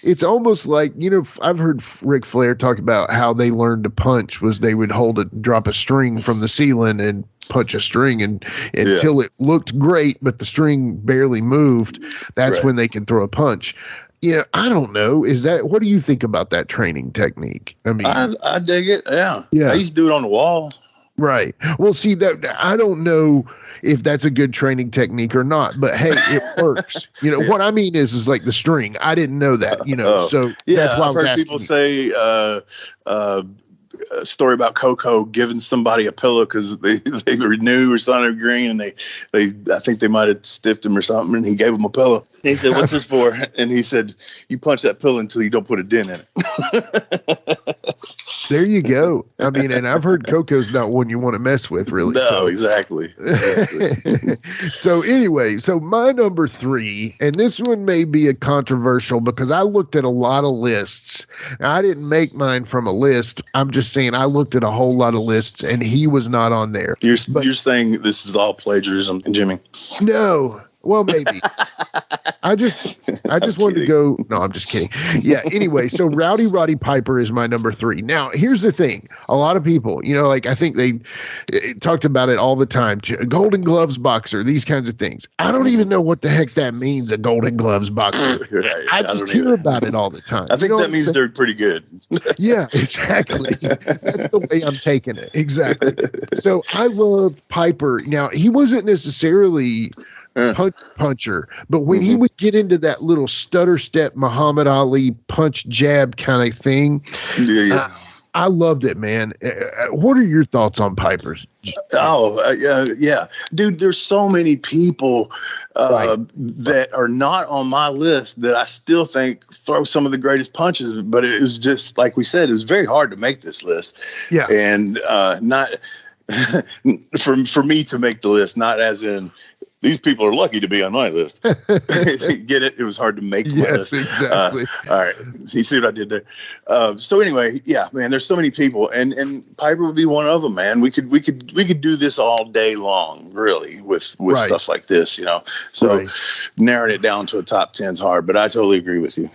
It's almost like, you know, I've heard Ric Flair talk about how they learned to punch was they would drop a string from the ceiling and punch a string and until it looked great, but the string barely moved. That's when they can throw a punch. You know, I don't know. What do you think about that training technique? I mean, I dig it. Yeah. Yeah. I used to do it on the wall. Right. Well, see, that I don't know if that's a good training technique or not, but hey, it works. You know, what I mean is like the string. I didn't know that, you know, so that's why I've heard people say, a story about Coco giving somebody a pillow because they were new or something green, and they I think they might have stiffed him or something, and he gave him a pillow. And he said, "What's this for?" And he said, "You punch that pillow until you don't put a dent in it." There you go. I mean, and I've heard Coco's not one you want to mess with, really. No, exactly. So anyway, so my number 3, and this one may be a controversial because I looked at a lot of lists. I didn't make mine from a list. I'm just saying I looked at a whole lot of lists, and he was not on there. You're saying this is all plagiarism, Jimmy? No. Well, maybe. I just wanted to go. No, I'm just kidding. Yeah. Anyway, so Roddy Piper is my number 3. Now, here's the thing. A lot of people, you know, like I think they talked about it all the time. Golden Gloves boxer, these kinds of things. I don't even know what the heck that means, a Golden Gloves boxer. Right. I just hear about it all the time. I think that means they're pretty good. Yeah, exactly. That's the way I'm taking it. Exactly. So I love Piper. Now, he wasn't necessarily puncher, but when he would get into that little stutter step Muhammad Ali punch jab kind of thing, I loved it, man. What are your thoughts on Piper's? Yeah, dude, there's so many people that are not on my list that I still think throw some of the greatest punches, but it was just like we said, it was very hard to make this list. Yeah, and not for me to make the list, not as in these people are lucky to be on my list. Get it? It was hard to make my list. Exactly. All right. You see what I did there? So anyway, yeah, man, there's so many people, and Piper would be one of them, man. We could do this all day long, really, with stuff like this, you know. So narrowing it down to a top 10 is hard, but I totally agree with you.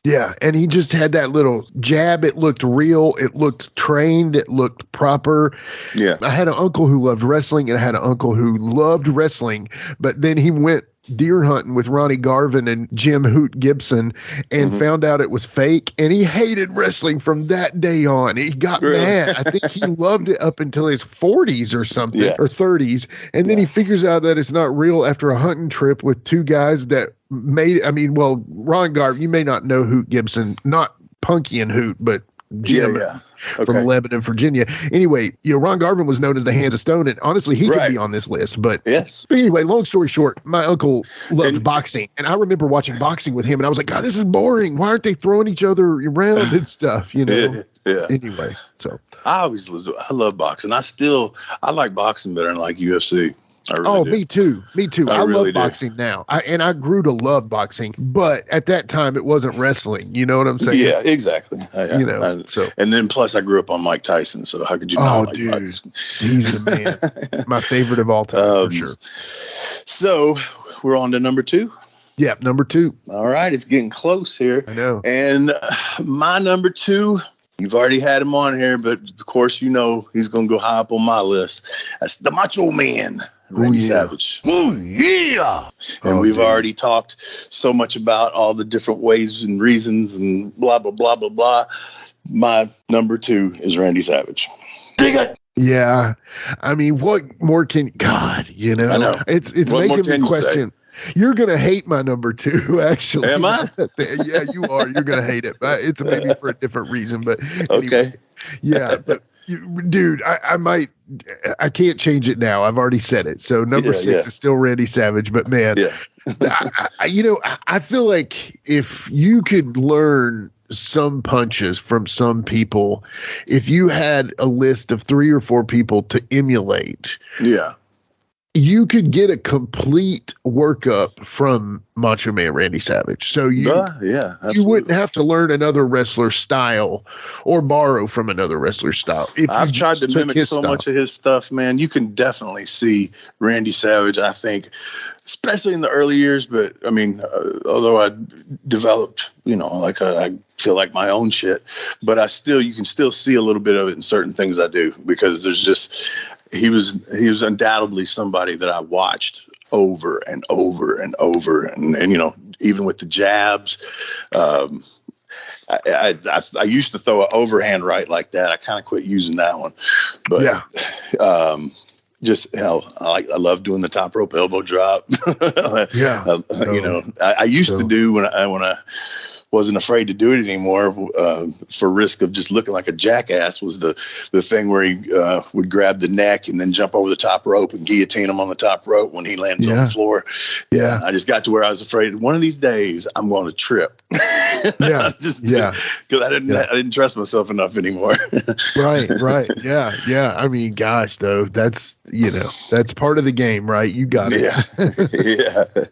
Yeah, and he just had that little jab. It looked real. It looked trained. It looked proper. Yeah. I had an uncle who loved wrestling, and I had an uncle who loved wrestling, but then he went deer hunting with Ronnie Garvin and Jim Hoot Gibson and found out it was fake, and he hated wrestling from that day on. He got mad. I think he loved it up until his 40s or something, or 30s, and then he figures out that it's not real after a hunting trip with two guys that Ron Garvin, you may not know Hoot Gibson, not Punky and Hoot, but Jim from Lebanon, Virginia. Anyway, Ron Garvin was known as the Hands of Stone, and honestly, he could be on this list. But anyway, long story short, my uncle loved boxing, and I remember watching boxing with him, and I was like, God, this is boring. Why aren't they throwing each other around and stuff? You know. Yeah. Anyway, so I love boxing. I like boxing better than like UFC. Really do. Me too. I really love boxing now. I grew to love boxing, but at that time it wasn't wrestling. You know what I'm saying? Yeah, exactly. And then plus I grew up on Mike Tyson, so how could you not like boxing? He's the man. My favorite of all time, for sure. So we're on to number 2. Yeah, number 2. All right, it's getting close here. I know. And my number 2, you've already had him on here, but of course you know he's going to go high up on my list. That's the Macho Man, Randy Savage. Oh, yeah. And we've already talked so much about all the different ways and reasons and blah, blah, blah, blah, blah. My number 2 is Randy Savage. Dig it. Yeah. I mean, what more can God, you know? I know. It's making me question. You're going to hate my number 2, actually. Am I? Yeah, you are. You're going to hate it. But it's maybe for a different reason. But anyway. Okay. Yeah. But Dude, I can't change it now. I've already said it. So number 6 is still Randy Savage, but man, I feel like if you could learn some punches from some people, if you had a list of 3 or 4 people to emulate, you could get a complete workup from Macho Man Randy Savage. So you wouldn't have to learn another wrestler's style or borrow from another wrestler's style. I've tried to mimic so much of his stuff, man. You can definitely see Randy Savage, I think, especially in the early years. But I mean, although I developed, I feel like my own shit, but you can still see a little bit of it in certain things I do, because there's just, he was undoubtedly somebody that I watched over and over and over. And even with the jabs, I used to throw an overhand right like that. I kind of quit using that one, but just hell, I love doing the top rope elbow drop. I used to do when I wasn't afraid to do it anymore for risk of just looking like a jackass, was the thing where he would grab the neck and then jump over the top rope and guillotine him on the top rope when he lands on the floor. Yeah. I just got to where I was afraid one of these days I'm going to trip. Because I didn't trust myself enough anymore. Right. Yeah. I mean, gosh, though, that's part of the game, right? You got it.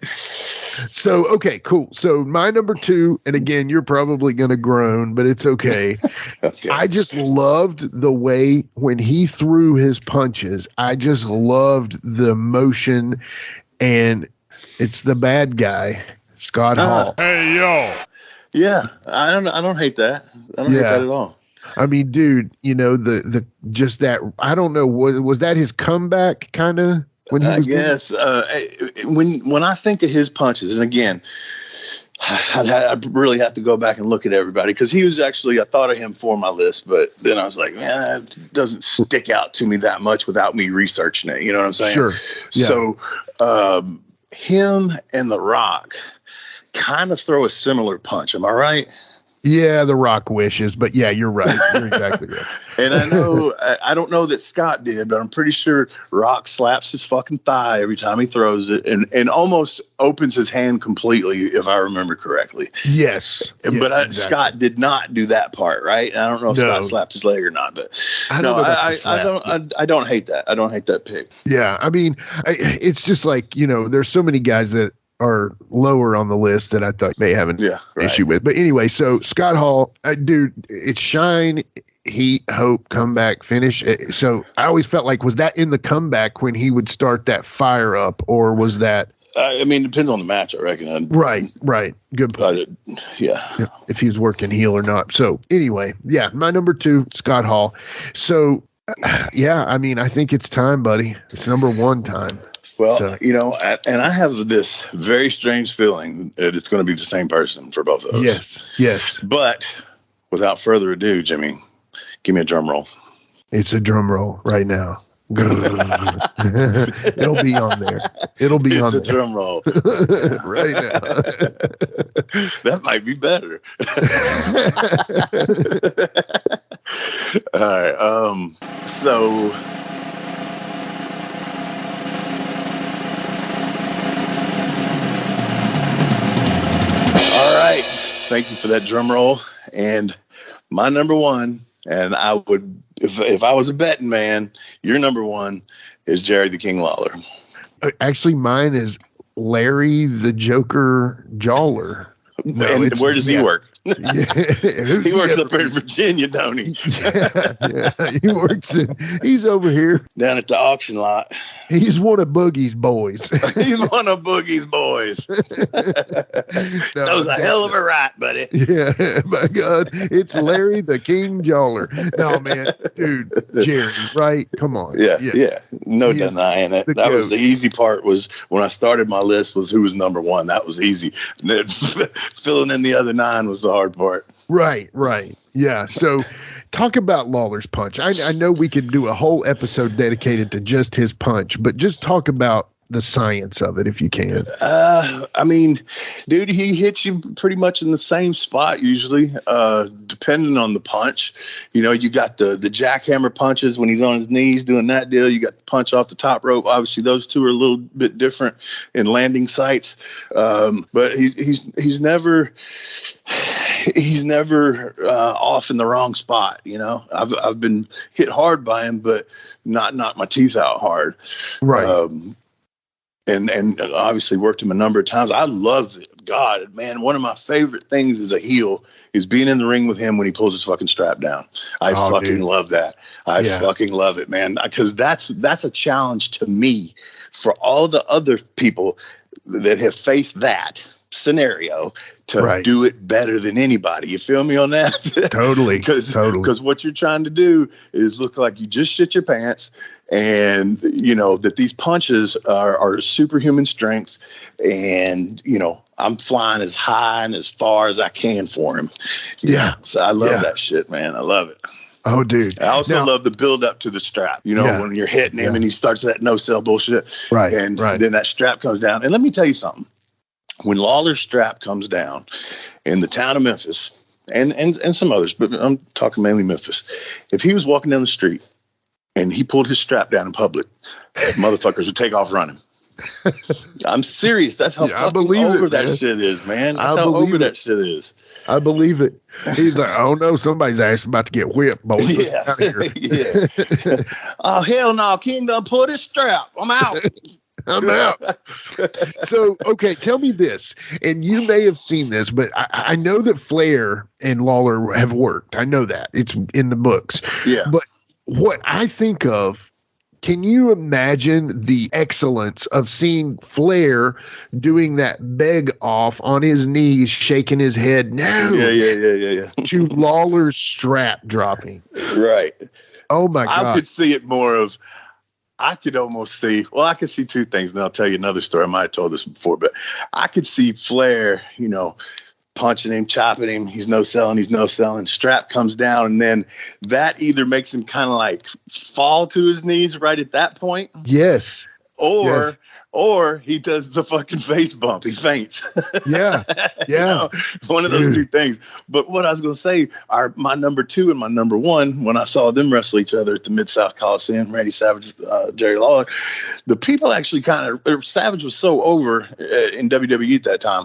So, okay, cool. So my number 2, and again, you're probably going to groan, but it's okay. I just loved the way when he threw his punches. I just loved the motion, and it's the bad guy, Scott Hall. Hey, yo. Yeah, I don't hate that. I don't hate that at all. I mean, dude, the just that, I don't know, was that his comeback kind of? When I think of his punches, and again, I'd really have to go back and look at everybody, because he was actually, I thought of him for my list, but then I was like, man, it doesn't stick out to me that much without me researching it. You know what I'm saying? Sure. Yeah. So him and The Rock kind of throw a similar punch. Am I right? Yeah, The Rock wishes, but yeah, you're right. You're exactly right. And I know, I don't know that Scott did, but I'm pretty sure Rock slaps his fucking thigh every time he throws it, and almost opens his hand completely, if I remember correctly. Yes. But exactly. Scott did not do that part, right? I don't know if Scott slapped his leg or not, but I don't hate that. I don't hate that pick. Yeah, I mean, it's just like, there's so many guys that are lower on the list that I thought may have an issue with. But anyway, so Scott Hall, dude, it's shine, heat, hope, comeback, finish. So I always felt like, was that in the comeback when he would start that fire up, or was that? I mean, it depends on the match, I reckon. Right. Good point. If he was working heel or not. So anyway, my number 2, Scott Hall. So I mean, I think it's time, buddy. It's number 1 time. Well, and I have this very strange feeling that it's going to be the same person for both of us. Yes. But without further ado, Jimmy, give me a drum roll. It's a drum roll right now. It'll be on there. It's a drum roll right now. That might be better. All right. So. Thank you for that drum roll. And my number 1, and I would, if I was a betting man, your number 1 is Jerry the King Lawler. Actually, mine is Larry the Joker Jawler. No, and where does he work? He works up here in Virginia, don't he? He works he's over here down at the auction lot. He's one of Boogie's boys. He's one of Boogie's boys. That was a hell of a right, buddy. Yeah, my God. It's Larry the King Jawler. No, man, dude, Jerry, right? Come on. Yeah. No denying it. That was the easy part, was when I started my list, was who was number 1. That was easy. Filling in the other 9 was the hard part. Right. Yeah. So talk about Lawler's punch. I know we could do a whole episode dedicated to just his punch, but just talk about the science of it if you can. I mean, dude, he hits you pretty much in the same spot usually, depending on the punch. You know, you got the jackhammer punches when he's on his knees doing that deal. You got the punch off the top rope. Obviously, those two are a little bit different in landing sites, but he's never off in the wrong spot. You know, I've been hit hard by him, but not knock my teeth out hard. Right. And obviously worked him a number of times. I love it. God, man, one of my favorite things as a heel is being in the ring with him when he pulls his fucking strap down. I fucking love that. I fucking love it, man, because that's a challenge to me for all the other people that have faced that scenario to do it better than anybody. You feel me on that? Totally. Because what you're trying to do is look like you just shit your pants, and you know that these punches are superhuman strength, and you know I'm flying as high and as far as I can for him. Yeah. So I love that shit, man. I love it. Oh, dude. I also love the build up to the strap, you know, when you're hitting him and he starts that no sell bullshit. Right. And then that strap comes down. And let me tell you something. When Lawler's strap comes down in the town of Memphis and some others, but I'm talking mainly Memphis, if he was walking down the street and he pulled his strap down in public, motherfuckers would take off running. I'm serious. That's how fucking over that shit is, man. That's how over that shit is. I believe it. He's like, oh no, somebody's actually about to get whipped, boys. Yeah. Oh, hell no. King done pulled his strap. I'm out. I'm out. So, okay, tell me this, and you may have seen this, but I know that Flair and Lawler have worked. I know that. It's in the books. Yeah. But what I think of, can you imagine the excellence of seeing Flair doing that beg off on his knees, shaking his head? No. Yeah. To Lawler's strap dropping. Right. Oh, my God. I could see it more of, I could almost see, well, I could see two things, and I'll tell you another story. I might have told this before, but I could see Flair, you know, punching him, chopping him. He's no selling. Strap comes down, and then that either makes him kind of like fall to his knees right at that point. Yes. Or he does the fucking face bump. He faints. Yeah. You know, it's one of those two things. But what I was going to say are my number two and my number one, when I saw them wrestle each other at the Mid-South Coliseum, Randy Savage, Jerry Lawler, the people actually Savage was so over in WWE at that time.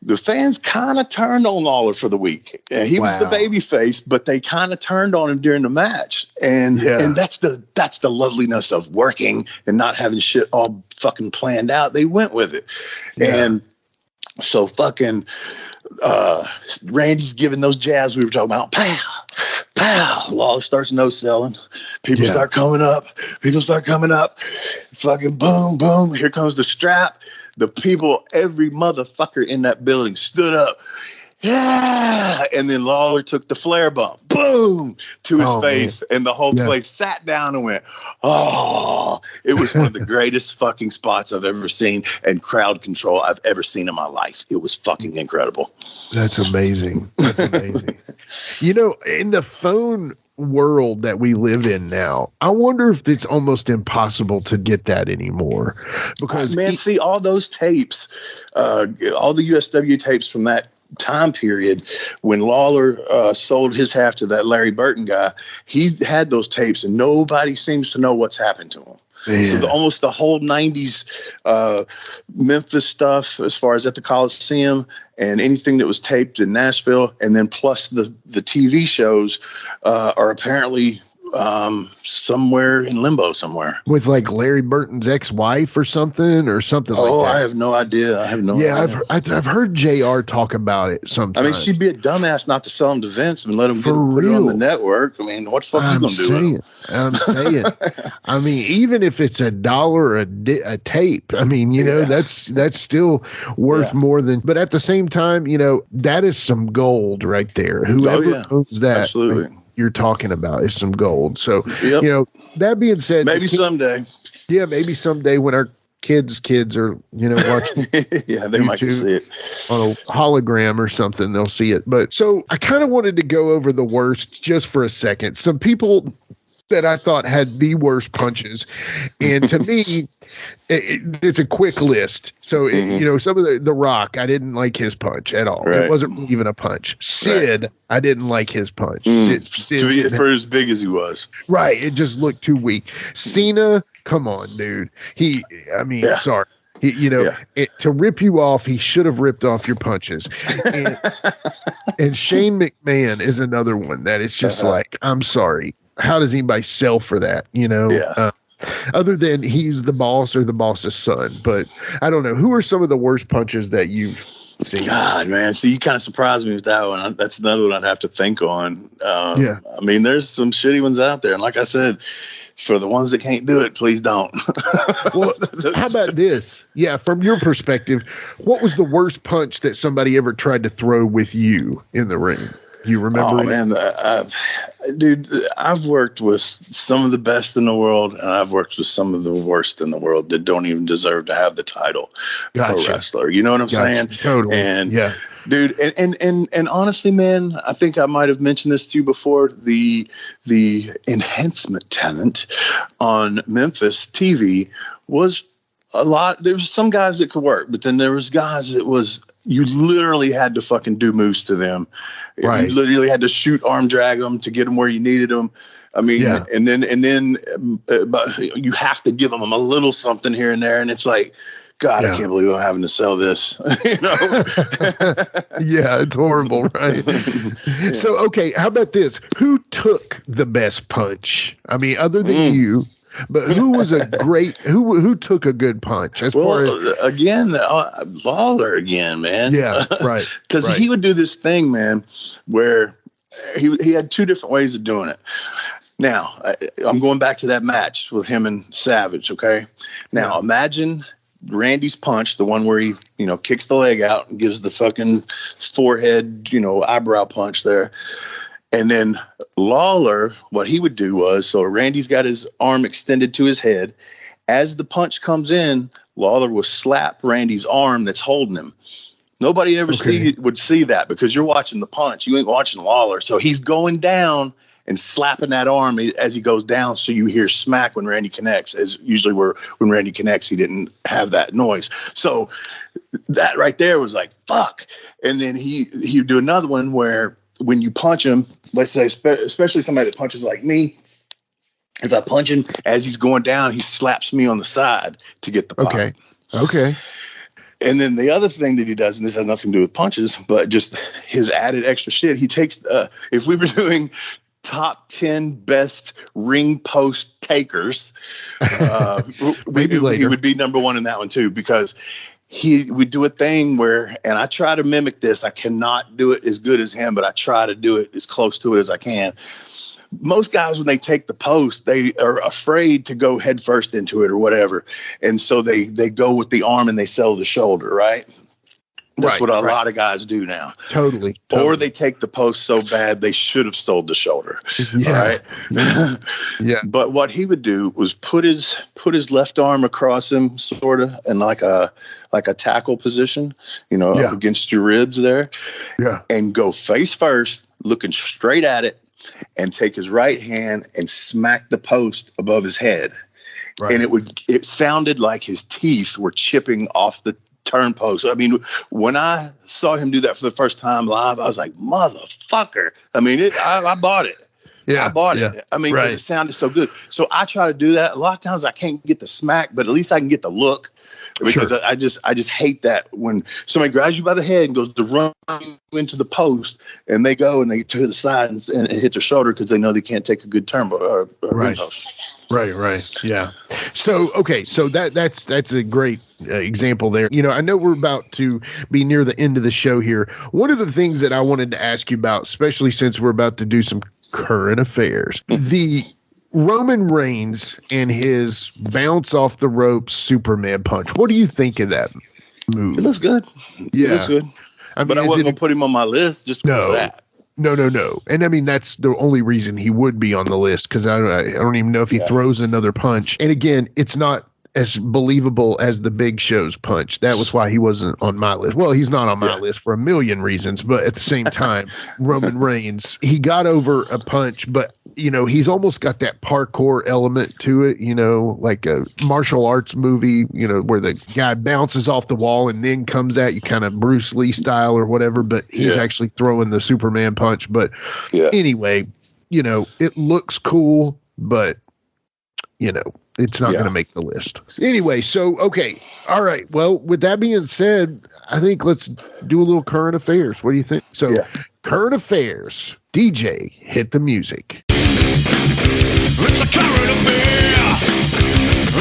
The fans kind of turned on Lawler for the week. He was the baby face, but they kind of turned on him during the match. And that's the loveliness of working and not having shit all fucking planned out. They went with it. Yeah. And so fucking Randy's giving those jabs we were talking about. Pow, pow. Lawler starts no selling. People start coming up. Fucking boom, boom. Here comes the strap. The people, every motherfucker in that building stood up. Yeah. And then Lawler took the Flair bump. Boom. To his face. Man. And the whole place sat down and went, oh. It was one of the greatest fucking spots I've ever seen and crowd control I've ever seen in my life. It was fucking incredible. That's amazing. You know, in the phone world that we live in now, I wonder if it's almost impossible to get that anymore, because see all those tapes, all the USW tapes from that time period when Lawler sold his half to that Larry Burton guy, he had those tapes and nobody seems to know what's happened to him. Yeah. So almost the whole 90s Memphis stuff, as far as at the Coliseum and anything that was taped in Nashville, and then plus the TV shows are apparently somewhere in limbo somewhere. With like Larry Burton's ex-wife or something like that. Oh, I have no idea. I've heard JR talk about it sometimes. I mean, she'd be a dumbass not to sell him to Vince and let him put it on the network. I mean, what the fuck are you going to do with him? I'm saying. I mean, even if it's $1 a tape, I mean, you know, that's still worth more than, but at the same time, you know, that is some gold right there. Whoever owns that. Absolutely. You're talking about is some gold. So, you know, that being said, maybe someday. Yeah, maybe someday when our kids are, you know, watching they might see it on a hologram or something, they'll see it. But so I kind of wanted to go over the worst just for a second. Some people that I thought had the worst punches. And to me, it's a quick list. So, some of the Rock, I didn't like his punch at all. Right. It wasn't even a punch. Sid, I didn't like his punch. Sid, for as big as he was. Right. It just looked too weak. Cena, come on, dude. Sorry. To rip you off, he should have ripped off your punches. And Shane McMahon is another one that is just like, I'm sorry. How does anybody sell for that? Other than he's the boss or the boss's son. But I don't know. Who are some of the worst punches that you've seen? God, man. See, you kind of surprised me with that one. That's another one I'd have to think on. I mean, there's some shitty ones out there. And like I said, for the ones that can't do it, please don't. Well, how about this? Yeah, from your perspective, what was the worst punch that somebody ever tried to throw with you in the ring? You remember? Oh, man. Dude, I've worked with some of the best in the world, and I've worked with some of the worst in the world that don't even deserve to have the title pro wrestler. You know what I'm saying? Totally. And dude, and honestly, man, I think I might have mentioned this to you before. The enhancement talent on Memphis TV was a lot. There was some guys that could work, but then there was guys that was, you literally had to fucking do moves to them. Right. You literally had to shoot arm drag them to get them where you needed them. I mean, and then but you have to give them a little something here and there. And it's like, God, I can't believe I'm having to sell this. Yeah, it's horrible, right? So, okay, how about this? Who took the best punch? I mean, other than you. But who was a great who took a good punch far as again Lawler again, man. Yeah, right. Because he would do this thing, man, where he had two different ways of doing it. Now I'm going back to that match with him and Savage. Okay, now imagine Randy's punch, the one where he kicks the leg out and gives the fucking forehead eyebrow punch there. And then Lawler, what he would do was, so Randy's got his arm extended to his head. As the punch comes in, Lawler will slap Randy's arm that's holding him. Nobody ever would see that because you're watching the punch. You ain't watching Lawler. So he's going down and slapping that arm as he goes down. So you hear smack when Randy connects, as usually when Randy connects, he didn't have that noise. So that right there was like, fuck. And then he'd do another one where, when you punch him, let's say, especially somebody that punches like me, if I punch him as he's going down, he slaps me on the side to get the pop. Okay. And then the other thing that he does, and this has nothing to do with punches, but just his added extra shit, he takes, if we were doing top 10 best ring post takers, maybe later. He would be number one in that one too, because he would do a thing where, and I try to mimic this. I cannot do it as good as him, but I try to do it as close to it as I can. Most guys, when they take the post, they are afraid to go head first into it or whatever. And so they go with the arm and they sell the shoulder, right? That's what a lot of guys do now. Totally. Or they take the post so bad they should have stole the shoulder. Yeah. Right? Yeah. But what he would do was put his left arm across him, sort of, in like a tackle position, up against your ribs there. Yeah. And go face first, looking straight at it, and take his right hand and smack the post above his head. Right. And it sounded like his teeth were chipping off the turn post. I mean, when I saw him do that for the first time live, I was like, motherfucker. I mean, I bought it. Yeah, I bought it. I mean, because it sounded so good. So I try to do that. A lot of times I can't get the smack, but at least I can get the look. Because I just hate that when somebody grabs you by the head and goes to run into the post, and they go and they to the side and hit their shoulder because they know they can't take a good turn or post. Right. Yeah. So, okay. So that's a great example there. I know we're about to be near the end of the show here. One of the things that I wanted to ask you about, especially since we're about to do some current affairs, the Roman Reigns and his bounce off the ropes Superman punch. What do you think of that move? It looks good. Yeah. It looks good. But I wasn't going to put him on my list just because of that. No. And I mean, that's the only reason he would be on the list, because I don't even know if he throws another punch. And again, it's not as believable as the Big Show's punch. That was why he wasn't on my list. Well, he's not on my list for a million reasons, but at the same time, Roman Reigns, he got over a punch, but you know, he's almost got that parkour element to it, you know, like a martial arts movie, you know, where the guy bounces off the wall and then comes at you kind of Bruce Lee style or whatever, but he's actually throwing the Superman punch. But anyway, you know, it looks cool, but, you know, it's not going to make the list. Anyway, so, okay. All right. Well, with that being said, I think let's do a little current affairs. What do you think? So, current affairs. DJ, hit the music. It's a current affair.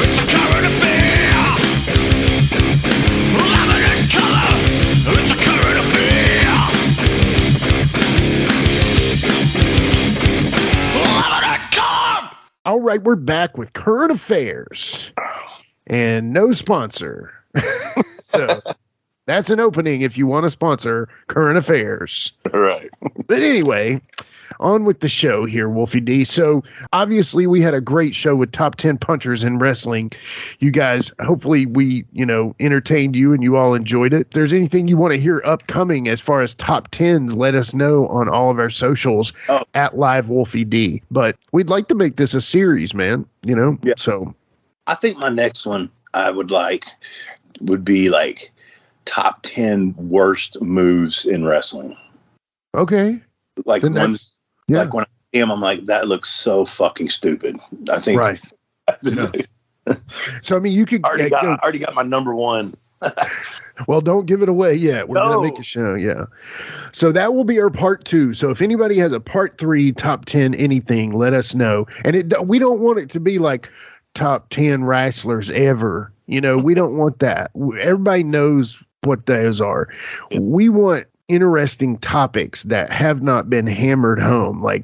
It's a current affair. Love it in color. It's a current affair. Love it in color. All right, we're back with current affairs and no sponsor. So that's an opening if you want to sponsor current affairs. All right. But anyway, on with the show here, Wolfie D. So obviously we had a great show with top 10 punchers in wrestling. You guys, hopefully we, you know, entertained you and you all enjoyed it. If there's anything you want to hear upcoming as far as top 10s, let us know on all of our socials at Live Wolfie D. But we'd like to make this a series, man, you know? Yeah. So I think my next one would be like top 10 worst moves in wrestling. Okay. Like then ones, like when I see them, I'm like, that looks so fucking stupid. I think. Right. So, I mean, you could I already got my number one. Well, don't give it away yet. We're going to make a show. Yeah. So that will be our part 2. So if anybody has a part 3, top 10, anything, let us know. And we don't want it to be like top 10 wrestlers ever. You know, we don't want that. Everybody knows what those are. We want interesting topics that have not been hammered home. Like,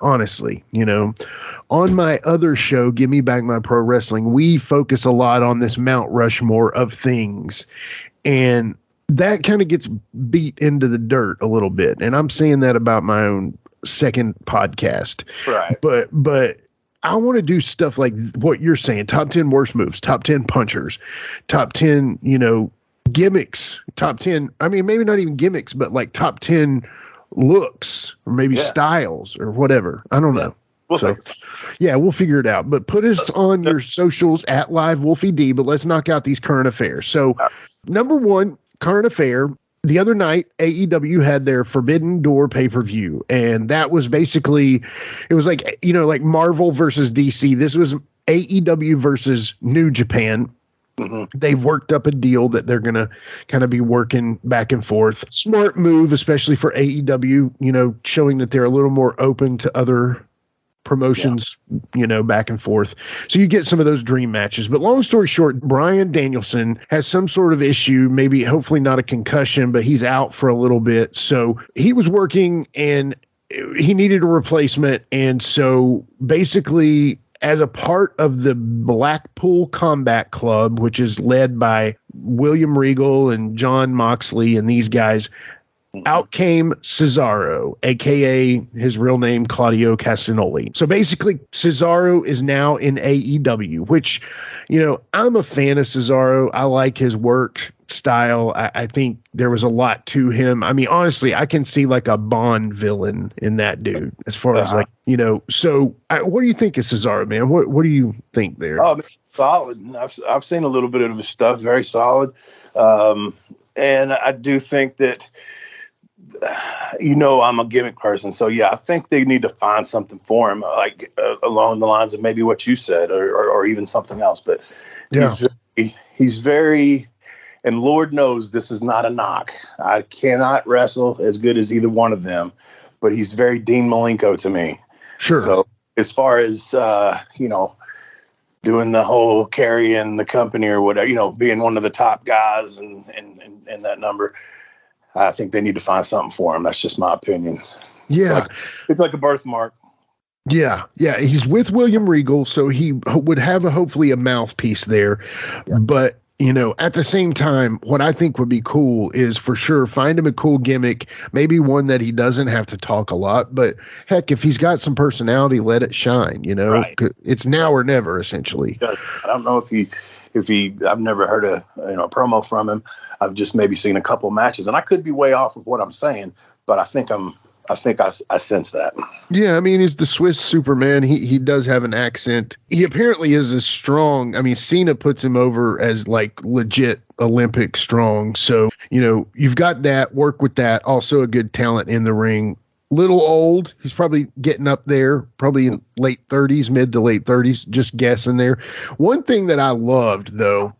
honestly, you know, on my other show, Give Me Back My Pro Wrestling, we focus a lot on this Mount Rushmore of things. And that kind of gets beat into the dirt a little bit. And I'm saying that about my own second podcast. Right. But I want to do stuff like what you're saying, top 10 worst moves, top 10 punchers, top 10, you know, gimmicks, top 10. I mean, maybe not even gimmicks, but like top 10 looks or maybe styles or whatever. I don't know. We'll figure it out. But put us on your socials at Live Wolfie D, but let's knock out these current affairs. So number 1 current affair, the other night, AEW had their Forbidden Door pay-per-view, and that was basically, it was like, you know, like Marvel versus DC. This was AEW versus New Japan. Mm-hmm. They've worked up a deal that they're going to kind of be working back and forth. Smart move, especially for AEW, you know, showing that they're a little more open to other promotions, you know, back and forth. So you get some of those dream matches. But long story short, Bryan Danielson has some sort of issue, maybe hopefully not a concussion, but he's out for a little bit. So he was working and he needed a replacement. And so basically, as a part of the Blackpool Combat Club, which is led by William Regal and John Moxley and these guys, out came Cesaro, a.k.a. his real name, Claudio Castagnoli. So basically, Cesaro is now in AEW, which, you know, I'm a fan of Cesaro. I like his work style. I think there was a lot to him. I mean, honestly, I can see like a Bond villain in that dude as far as like, you know, so what do you think of Cesaro, man? What do you think there? Oh, man, solid. I've seen a little bit of his stuff, very solid. And I do think that, you know, I'm a gimmick person. So, yeah, I think they need to find something for him, like along the lines of maybe what you said or even something else. But he's very, and Lord knows this is not a knock. I cannot wrestle as good as either one of them, but he's very Dean Malenko to me. Sure. So as far as, you know, doing the whole carrying the company or whatever, you know, being one of the top guys and that number, I think they need to find something for him. That's just my opinion. Yeah. It's like a birthmark. Yeah. Yeah. He's with William Regal, so he would have hopefully a mouthpiece there. Yeah. But, you know, at the same time, what I think would be cool is for sure find him a cool gimmick, maybe one that he doesn't have to talk a lot. But heck, if he's got some personality, let it shine, you know. Right. It's now or never, essentially. I don't know if he I've never heard a promo from him. I've just maybe seen a couple matches, and I could be way off of what I'm saying, but I think I'm I think I sense that. Yeah, I mean, he's the Swiss Superman. He does have an accent. He apparently is as strong. I mean, Cena puts him over as like legit Olympic strong. So, you've got that, work with that. Also a good talent in the ring. Little old. He's probably getting up there, probably in late 30s, mid to late 30s, just guessing there. One thing that I loved, though,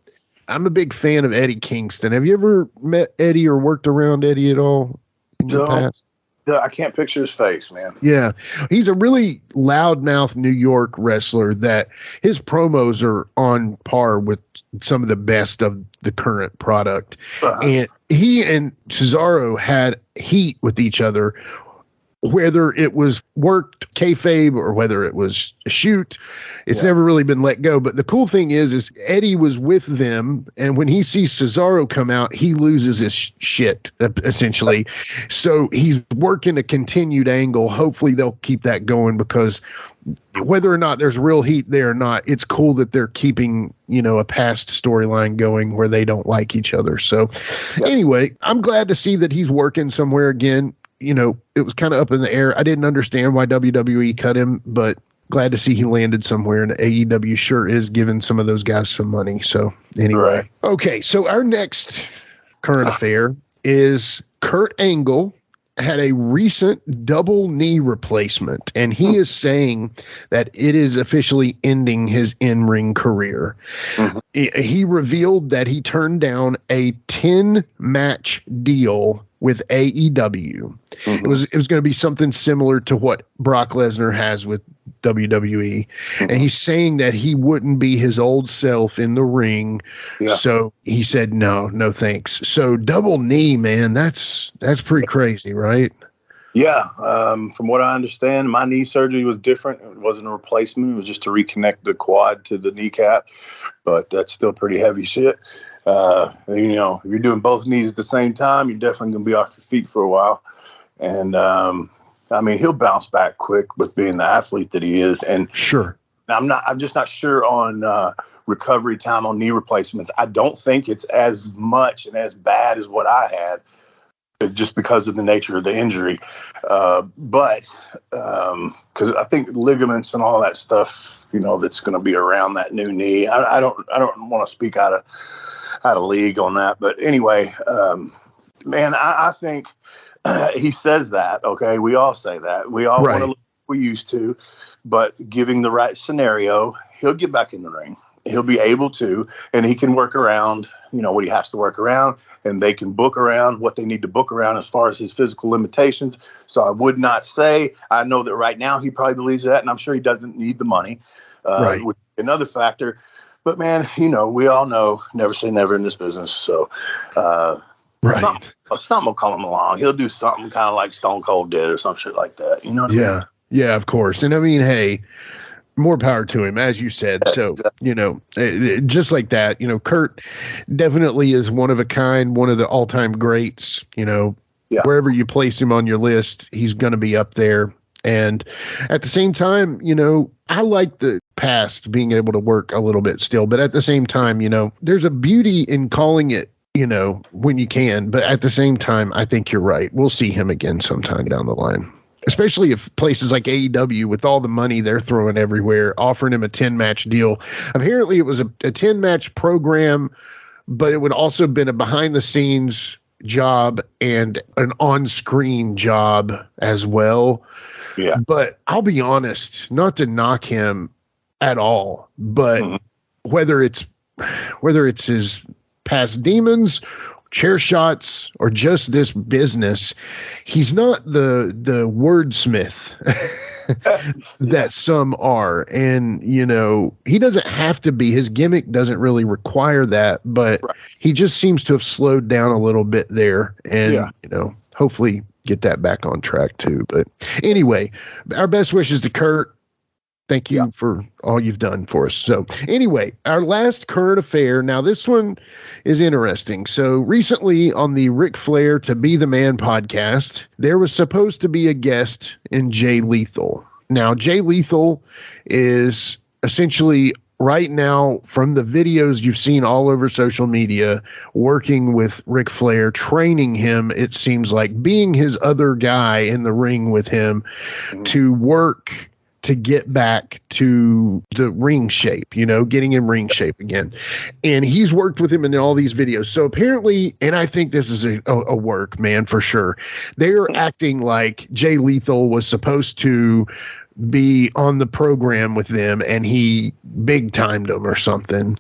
I'm a big fan of Eddie Kingston. Have you ever met Eddie or worked around Eddie at all in the past? I can't picture his face, man. Yeah. He's a really loudmouth New York wrestler that his promos are on par with some of the best of the current product. And he and Cesaro had heat with each other, whether it was worked kayfabe or whether it was a shoot. It's never really been let go. But the cool thing is Eddie was with them, and when he sees Cesaro come out, he loses his shit, essentially. So he's working a continued angle. Hopefully they'll keep that going, because whether or not there's real heat there or not, it's cool that they're keeping, a past storyline going where they don't like each other. So anyway, I'm glad to see that he's working somewhere again. It was kind of up in the air. I didn't understand why WWE cut him, but glad to see he landed somewhere, and AEW sure is giving some of those guys some money. So anyway. Right. Okay, so our next current affair is Kurt Angle had a recent double knee replacement, and he is saying that it is officially ending his in-ring career. He revealed that he turned down a 10-match deal with AEW. It was going to be something similar to what Brock Lesnar has with WWE. And he's saying that he wouldn't be his old self in the ring. Yeah. So he said, no thanks. So double knee, man, that's pretty crazy, right? Yeah. From what I understand, my knee surgery was different. It wasn't a replacement. It was just to reconnect the quad to the kneecap, but that's still pretty heavy shit. If you're doing both knees at the same time, you're definitely going to be off your feet for a while. And, he'll bounce back quick with being the athlete that he is. And sure, I'm just not sure on, recovery time on knee replacements. I don't think it's as much and as bad as what I had, just because of the nature of the injury. But because I think ligaments and all that stuff, that's going to be around that new knee. I don't want to speak out of league on that. But anyway, man, I think he says that. Okay. We all say that. We all want to look like we used to, but giving the right scenario, he'll get back in the ring. He'll be able to, and he can work around, what he has to work around, and they can book around what they need to book around as far as his physical limitations. So I would not say, I know that right now he probably believes that, and I'm sure he doesn't need the money. Which is another factor. But man, we all know never say never in this business. So, something will come along. He'll do something kind of like Stone Cold did or some shit like that. You know what I mean? Yeah, of course. And I mean, hey, more power to him, as you said. So, just like that, Kurt definitely is one of a kind, one of the all-time greats. Wherever you place him on your list, he's going to be up there. And at the same time, I like the past being able to work a little bit still, but at the same time, there's a beauty in calling it, when you can, but at the same time, I think you're right. We'll see him again sometime down the line, especially if places like AEW, with all the money they're throwing everywhere, offering him a 10-match deal. Apparently it was a 10-match program, but it would also have been a behind the scenes job and an on-screen job as well. Yeah. But I'll be honest, not to knock him at all, but whether it's his past demons, chair shots, or just this business, he's not the wordsmith that some are. And, he doesn't have to be. His gimmick doesn't really require that, but he just seems to have slowed down a little bit there. And, hopefully get that back on track too. But anyway, our best wishes to Kurt. Thank you for all you've done for us. So anyway, our last current affair. Now this one is interesting. So recently on the Ric Flair to Be the Man podcast, there was supposed to be a guest in Jay Lethal. Now Jay Lethal is essentially right now, from the videos you've seen all over social media, working with Ric Flair, training him, it seems like being his other guy in the ring with him to work to get back to the ring shape, getting in ring shape again. And he's worked with him in all these videos. So apparently, and I think this is a work, man, for sure. They're acting like Jay Lethal was supposed to be on the program with them and he big timed them or something.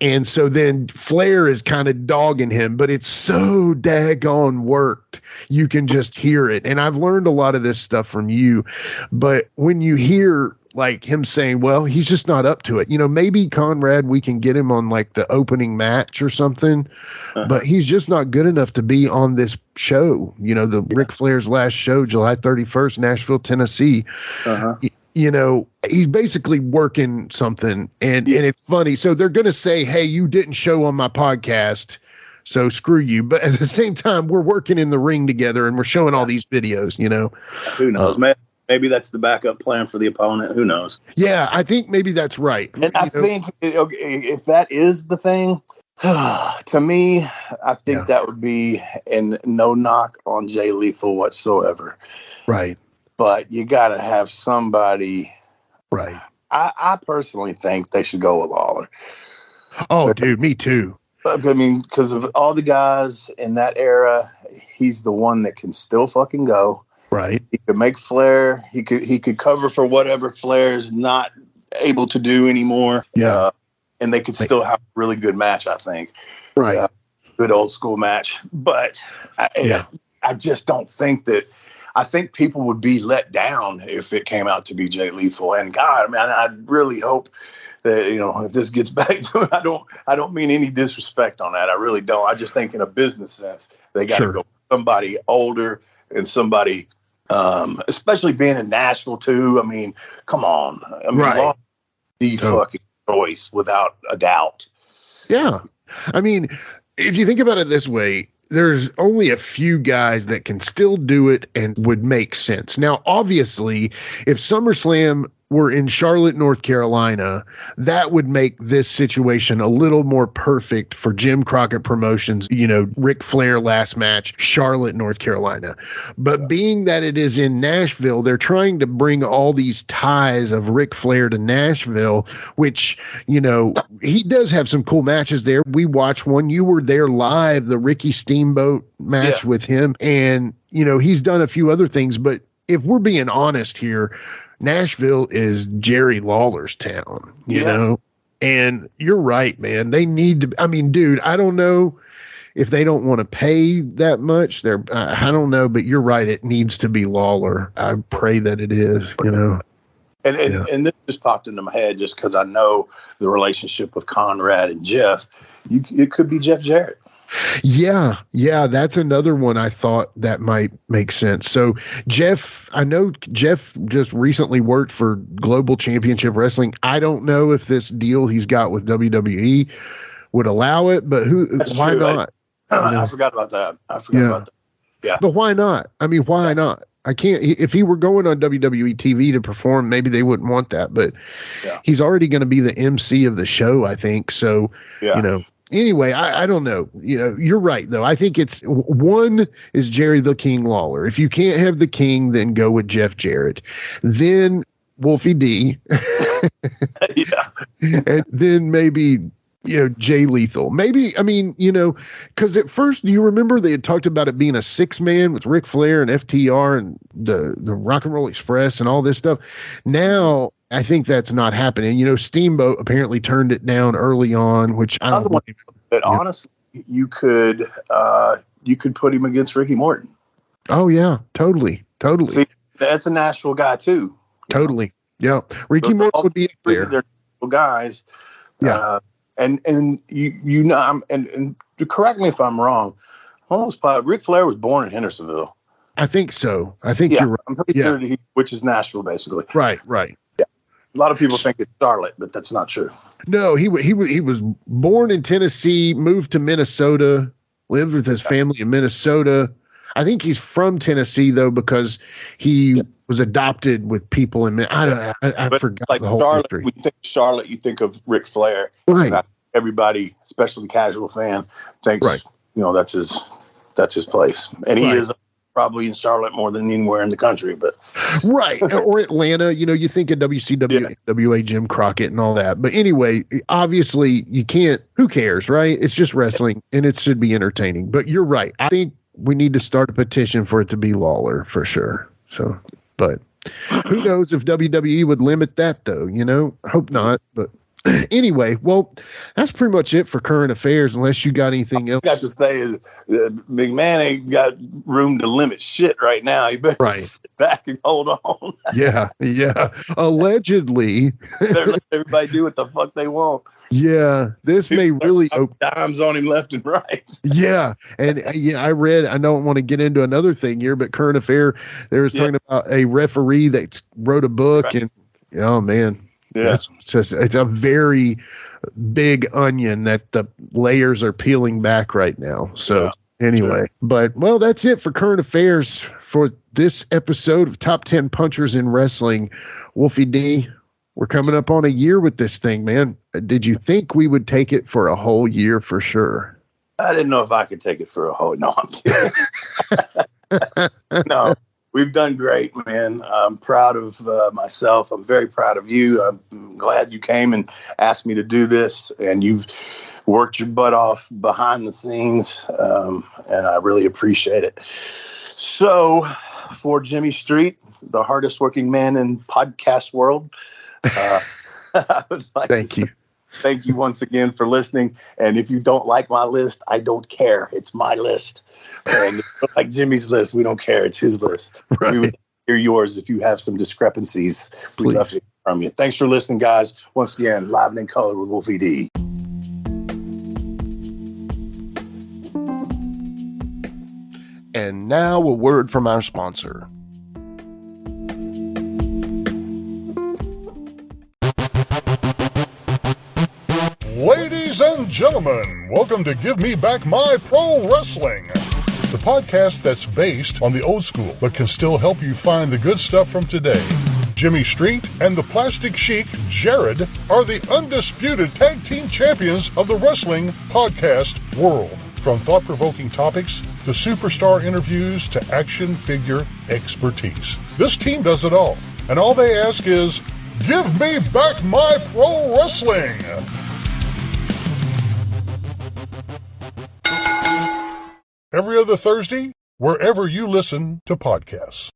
And so then Flair is kind of dogging him, but it's so daggone worked. You can just hear it. And I've learned a lot of this stuff from you, but when you hear like him saying, well, he's just not up to it. Maybe Conrad, we can get him on like the opening match or something, but he's just not good enough to be on this show. The Ric Flair's last show, July 31st, Nashville, Tennessee. He's basically working something and it's funny. So they're going to say, hey, you didn't show on my podcast, so screw you. But at the same time, we're working in the ring together and we're showing all these videos, Who knows, man? Maybe that's the backup plan for the opponent. Who knows? Yeah, I think maybe that's right. And I think if that is the thing, to me, I think that would be no knock on Jay Lethal whatsoever. Right. But you got to have somebody. Right. I personally think they should go with Lawler. Oh, dude, me too. I mean, because of all the guys in that era, he's the one that can still fucking go. Right. He could make Flair. He could cover for whatever Flair's not able to do anymore. Yeah. And they could still have a really good match, I think. Right. Good old school match. But I just don't think that. I think people would be let down if it came out to be Jay Lethal. And God, man, I really hope that, if this gets back to it, I don't mean any disrespect on that. I really don't. I just think in a business sense, they got to go with somebody older and somebody, especially being in Nashville too. I mean, come on. I mean, the fucking choice without a doubt. Yeah. I mean, if you think about it this way, there's only a few guys that can still do it and would make sense. Now, obviously, if SummerSlam were in Charlotte, North Carolina, that would make this situation a little more perfect for Jim Crockett Promotions, Ric Flair last match, Charlotte, North Carolina. But being that it is in Nashville, they're trying to bring all these ties of Ric Flair to Nashville, which, he does have some cool matches there. We watched one. You were there live, the Ricky Steamboat match with him. And, he's done a few other things. But if we're being honest here, Nashville is Jerry Lawler's town, you know, and you're right, man. They need to, I mean, dude, I don't know if they don't want to pay that much. I don't know, but you're right. It needs to be Lawler. I pray that it is, And this just popped into my head just because I know the relationship with Conrad and Jeff. It could be Jeff Jarrett. Yeah, that's another one I thought that might make sense. So Jeff, I know Jeff just recently worked for Global Championship Wrestling. I don't know if this deal he's got with WWE would allow it, but why not? I forgot about that. About that. Yeah. But why not? I mean, why not? I can't, if he were going on WWE TV to perform, maybe they wouldn't want that, but he's already going to be the MC of the show, I think. So, anyway, I don't know. You're right, though. I think it's one is Jerry the King Lawler. If you can't have the King, then go with Jeff Jarrett. Then Wolfie D. And then maybe, Jay Lethal. Maybe, I mean, because at first, do you remember they had talked about it being a 6-man with Ric Flair and FTR and the Rock and Roll Express and all this stuff? Now, I think that's not happening. Steamboat apparently turned it down early on, which I don't believe. But honestly, you could put him against Ricky Morton. Oh yeah, totally. See, that's a Nashville guy too. Totally. Yeah, Ricky Morton would be up there. They're guys. Yeah. And and correct me if I'm wrong. Almost Ric Flair was born in Hendersonville. I think so. I think you're right. I'm pretty sure which is Nashville, basically. Right. Yeah. A lot of people think it's Charlotte, but that's not true. No, he was born in Tennessee, moved to Minnesota, lived with his family in Minnesota. I think he's from Tennessee though, because he was adopted with people in, I forgot like the whole Charlotte, history. when you think of Charlotte, you think of Ric Flair. Right. Everybody, especially the casual fan, thinks, Right. That's his place. And he Right. is probably in Charlotte more than anywhere in the country, but Right. Or Atlanta, you think of WCW, WA, Jim Crockett and all that. But anyway, obviously you can't, who cares, right? It's just wrestling and it should be entertaining. But you're right. I think we need to start a petition for it to be Lawler for sure. So, but who knows if WWE would limit that though, Hope not. But anyway, well, that's pretty much it for current affairs, unless you got anything else. I got to say is McMahon ain't got room to limit shit right now. You better sit back and hold on. Yeah. Allegedly. They're letting everybody do what the fuck they want. Yeah, this may really dimes on him left and right. Yeah, and I read. I don't want to get into another thing here, but current affair. They was talking about a referee that wrote a book, and oh man, it's a very big onion that the layers are peeling back right now. So anyway, but well, that's it for current affairs for this episode of Top 10 Punchers in Wrestling. Wolfie D. We're coming up on a year with this thing, man. Did you think we would take it for a whole year for sure? I didn't know if I could take it for a whole. No, I'm kidding. No, we've done great, man. I'm proud of myself. I'm very proud of you. I'm glad you came and asked me to do this, and you've worked your butt off behind the scenes, and I really appreciate it. So, for Jimmy Street, the hardest working man in podcast world, I would like to thank you once again for listening. And if you don't like my list, I don't care. It's my list. And if you don't like Jimmy's list, we don't care. It's his list. Right. We would hear yours if you have some discrepancies. We'd love to hear from you. Thanks for listening, guys. Once again, live and in color with Wolfie D. And now a word from our sponsor. Ladies and gentlemen, welcome to Give Me Back My Pro Wrestling, the podcast that's based on the old school but can still help you find the good stuff from today. Jimmy Street and the Plastic Chic, Jared, are the undisputed tag team champions of the wrestling podcast world. From thought-provoking topics to superstar interviews to action figure expertise. This team does it all, and all they ask is, give me back my pro wrestling! Every other Thursday, wherever you listen to podcasts.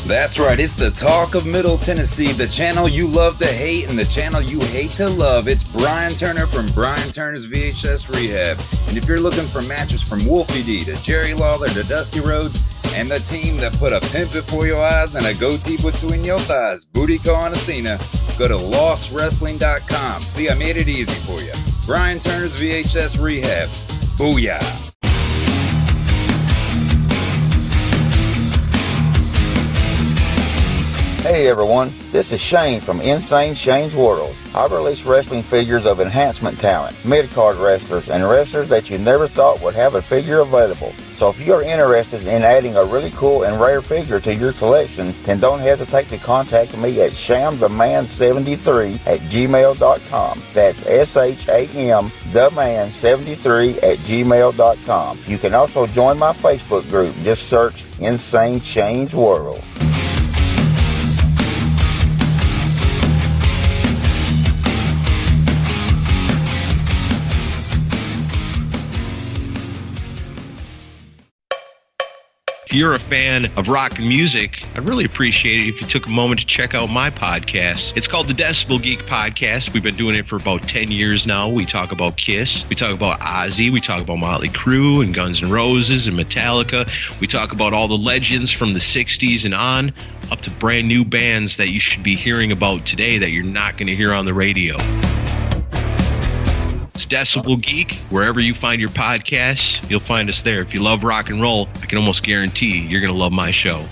That's right, it's the talk of Middle Tennessee, the channel you love to hate and the channel you hate to love. It's Brian Turner from Brian Turner's VHS Rehab. And if you're looking for matches from Wolfie D to Jerry Lawler to Dusty Rhodes and the team that put a pimp before your eyes and a goatee between your thighs, Boudica and Athena, go to lostwrestling.com. See, I made it easy for you. Brian Turner's VHS Rehab. Booyah. Hey everyone, this is Shane from Insane Shane's World. I release wrestling figures of enhancement talent, mid-card wrestlers, and wrestlers that you never thought would have a figure available. So if you're interested in adding a really cool and rare figure to your collection, then don't hesitate to contact me at shamtheman73@gmail.com. That's SHAMtheman73@gmail.com. You can also join my Facebook group. Just search Insane Shane's World. If you're a fan of rock and music, I'd really appreciate it if you took a moment to check out my podcast. It's called the Decibel Geek Podcast. We've been doing it for about 10 years now. We talk about Kiss. We talk about Ozzy. We talk about Motley Crue and Guns N' Roses and Metallica. We talk about all the legends from the 60s and on, up to brand new bands that you should be hearing about today that you're not going to hear on the radio. It's Decibel Geek. Wherever you find your podcasts, you'll find us there. If you love rock and roll, I can almost guarantee you're going to love my show.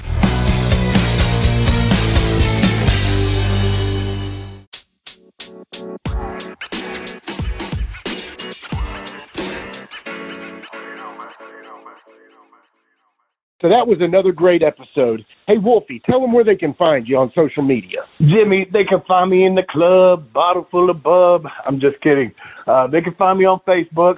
So that was another great episode. Hey, Wolfie, tell them where they can find you on social media. Jimmy, they can find me in the club, bottle full of bub. I'm just kidding. They can find me on Facebook.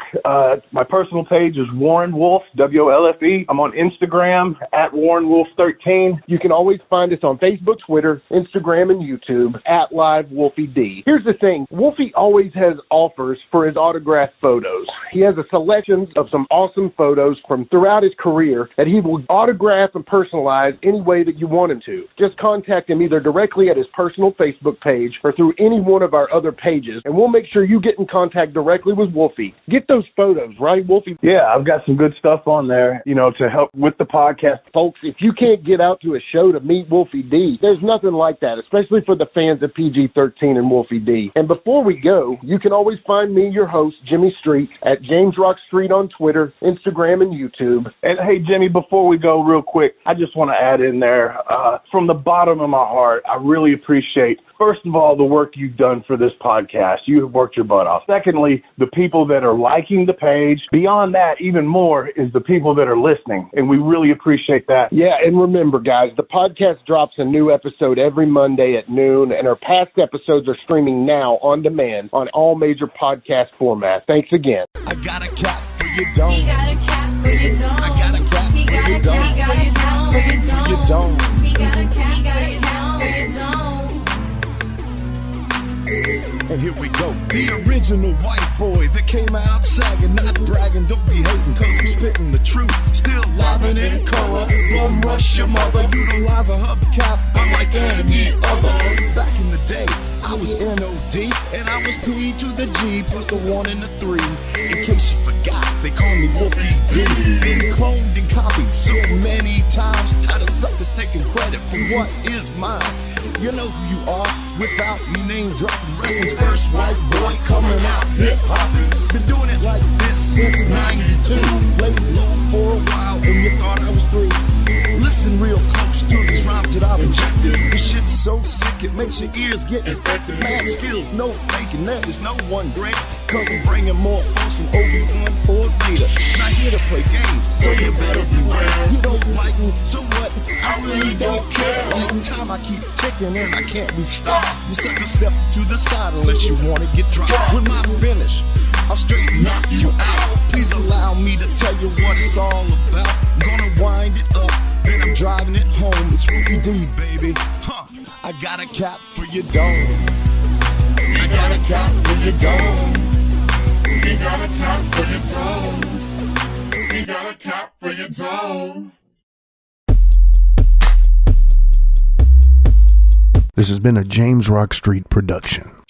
My personal page is Warren Wolf, WOLFE. I'm on Instagram at WarrenWolf13. You can always find us on Facebook, Twitter, Instagram, and YouTube at Live Wolfie D. Here's the thing. Wolfie always has offers for his autographed photos. He has a selection of some awesome photos from throughout his career that he will autograph and personalize any way that you want him to. Just contact him either directly at his personal Facebook page or through any one of our other pages, and we'll make sure you get in contact directly with Wolfie. Get those photos, right, Wolfie? Yeah, I've got some good stuff on there, to help with the podcast. Folks, if you can't get out to a show to meet Wolfie D, there's nothing like that, especially for the fans of PG-13 and Wolfie D. And before we go, you can always find me, your host, Jimmy Street, at jamesrockstreet on Twitter, Instagram, and YouTube. And hey, Jimmy, before we go real quick, I just want to add in there, from the bottom of my heart, I really appreciate, first of all, the work you've done for this podcast. You have worked your butt off. Secondly, the people that are liking the page. Beyond that, even more, is the people that are listening, and we really appreciate that. Yeah, and remember, guys, the podcast drops a new episode every Monday at noon, and our past episodes are streaming now on demand on all major podcast formats. Thanks again. I got a cap for your dome. He got a cap for your dome. I got a cap He got for a your dome. cap for your dome. For your dome. He got a cap for your dome. And here we go. The original white boy that came out sagging, not bragging, don't be hating, cause I'm spitting the truth. Still livin' in color. Bum rush your mother, utilize a hubcap, unlike any other. Back in the day, I was NOD, and I was P to the G, plus the 1 and the 3. In case you forgot, they call me Wolfie D. Been cloned and copied so many times, tired of suckers taking credit for what is mine. You know who you are without me name dropping. Wrestling's first white boy coming out hip hopping. Been doing it like this since 92. Laid low for a while and you thought I was through. Listen real close to these rhymes that I've injected. This shit's so sick it makes your ears get infected. Mad skills, no faking, there is no one great. Cause I'm bringing more folks than Obi-Wan or Vader. Not here to play games, so you better beware. You don't like me, so what? I really don't care. Like time I keep ticking and I can't be stopped. You sucker step to the side unless you wanna get dropped. With my finish, I'll straight knock you out. Please allow me to tell you what it's all about. I'm gonna wind it up, then I'm driving it home. It's Wolfie D, baby. I got a cap for your dome. I got a cap for your dome. He got a cap for your dome. He got a cap for your dome. This has been a James Rock Street production.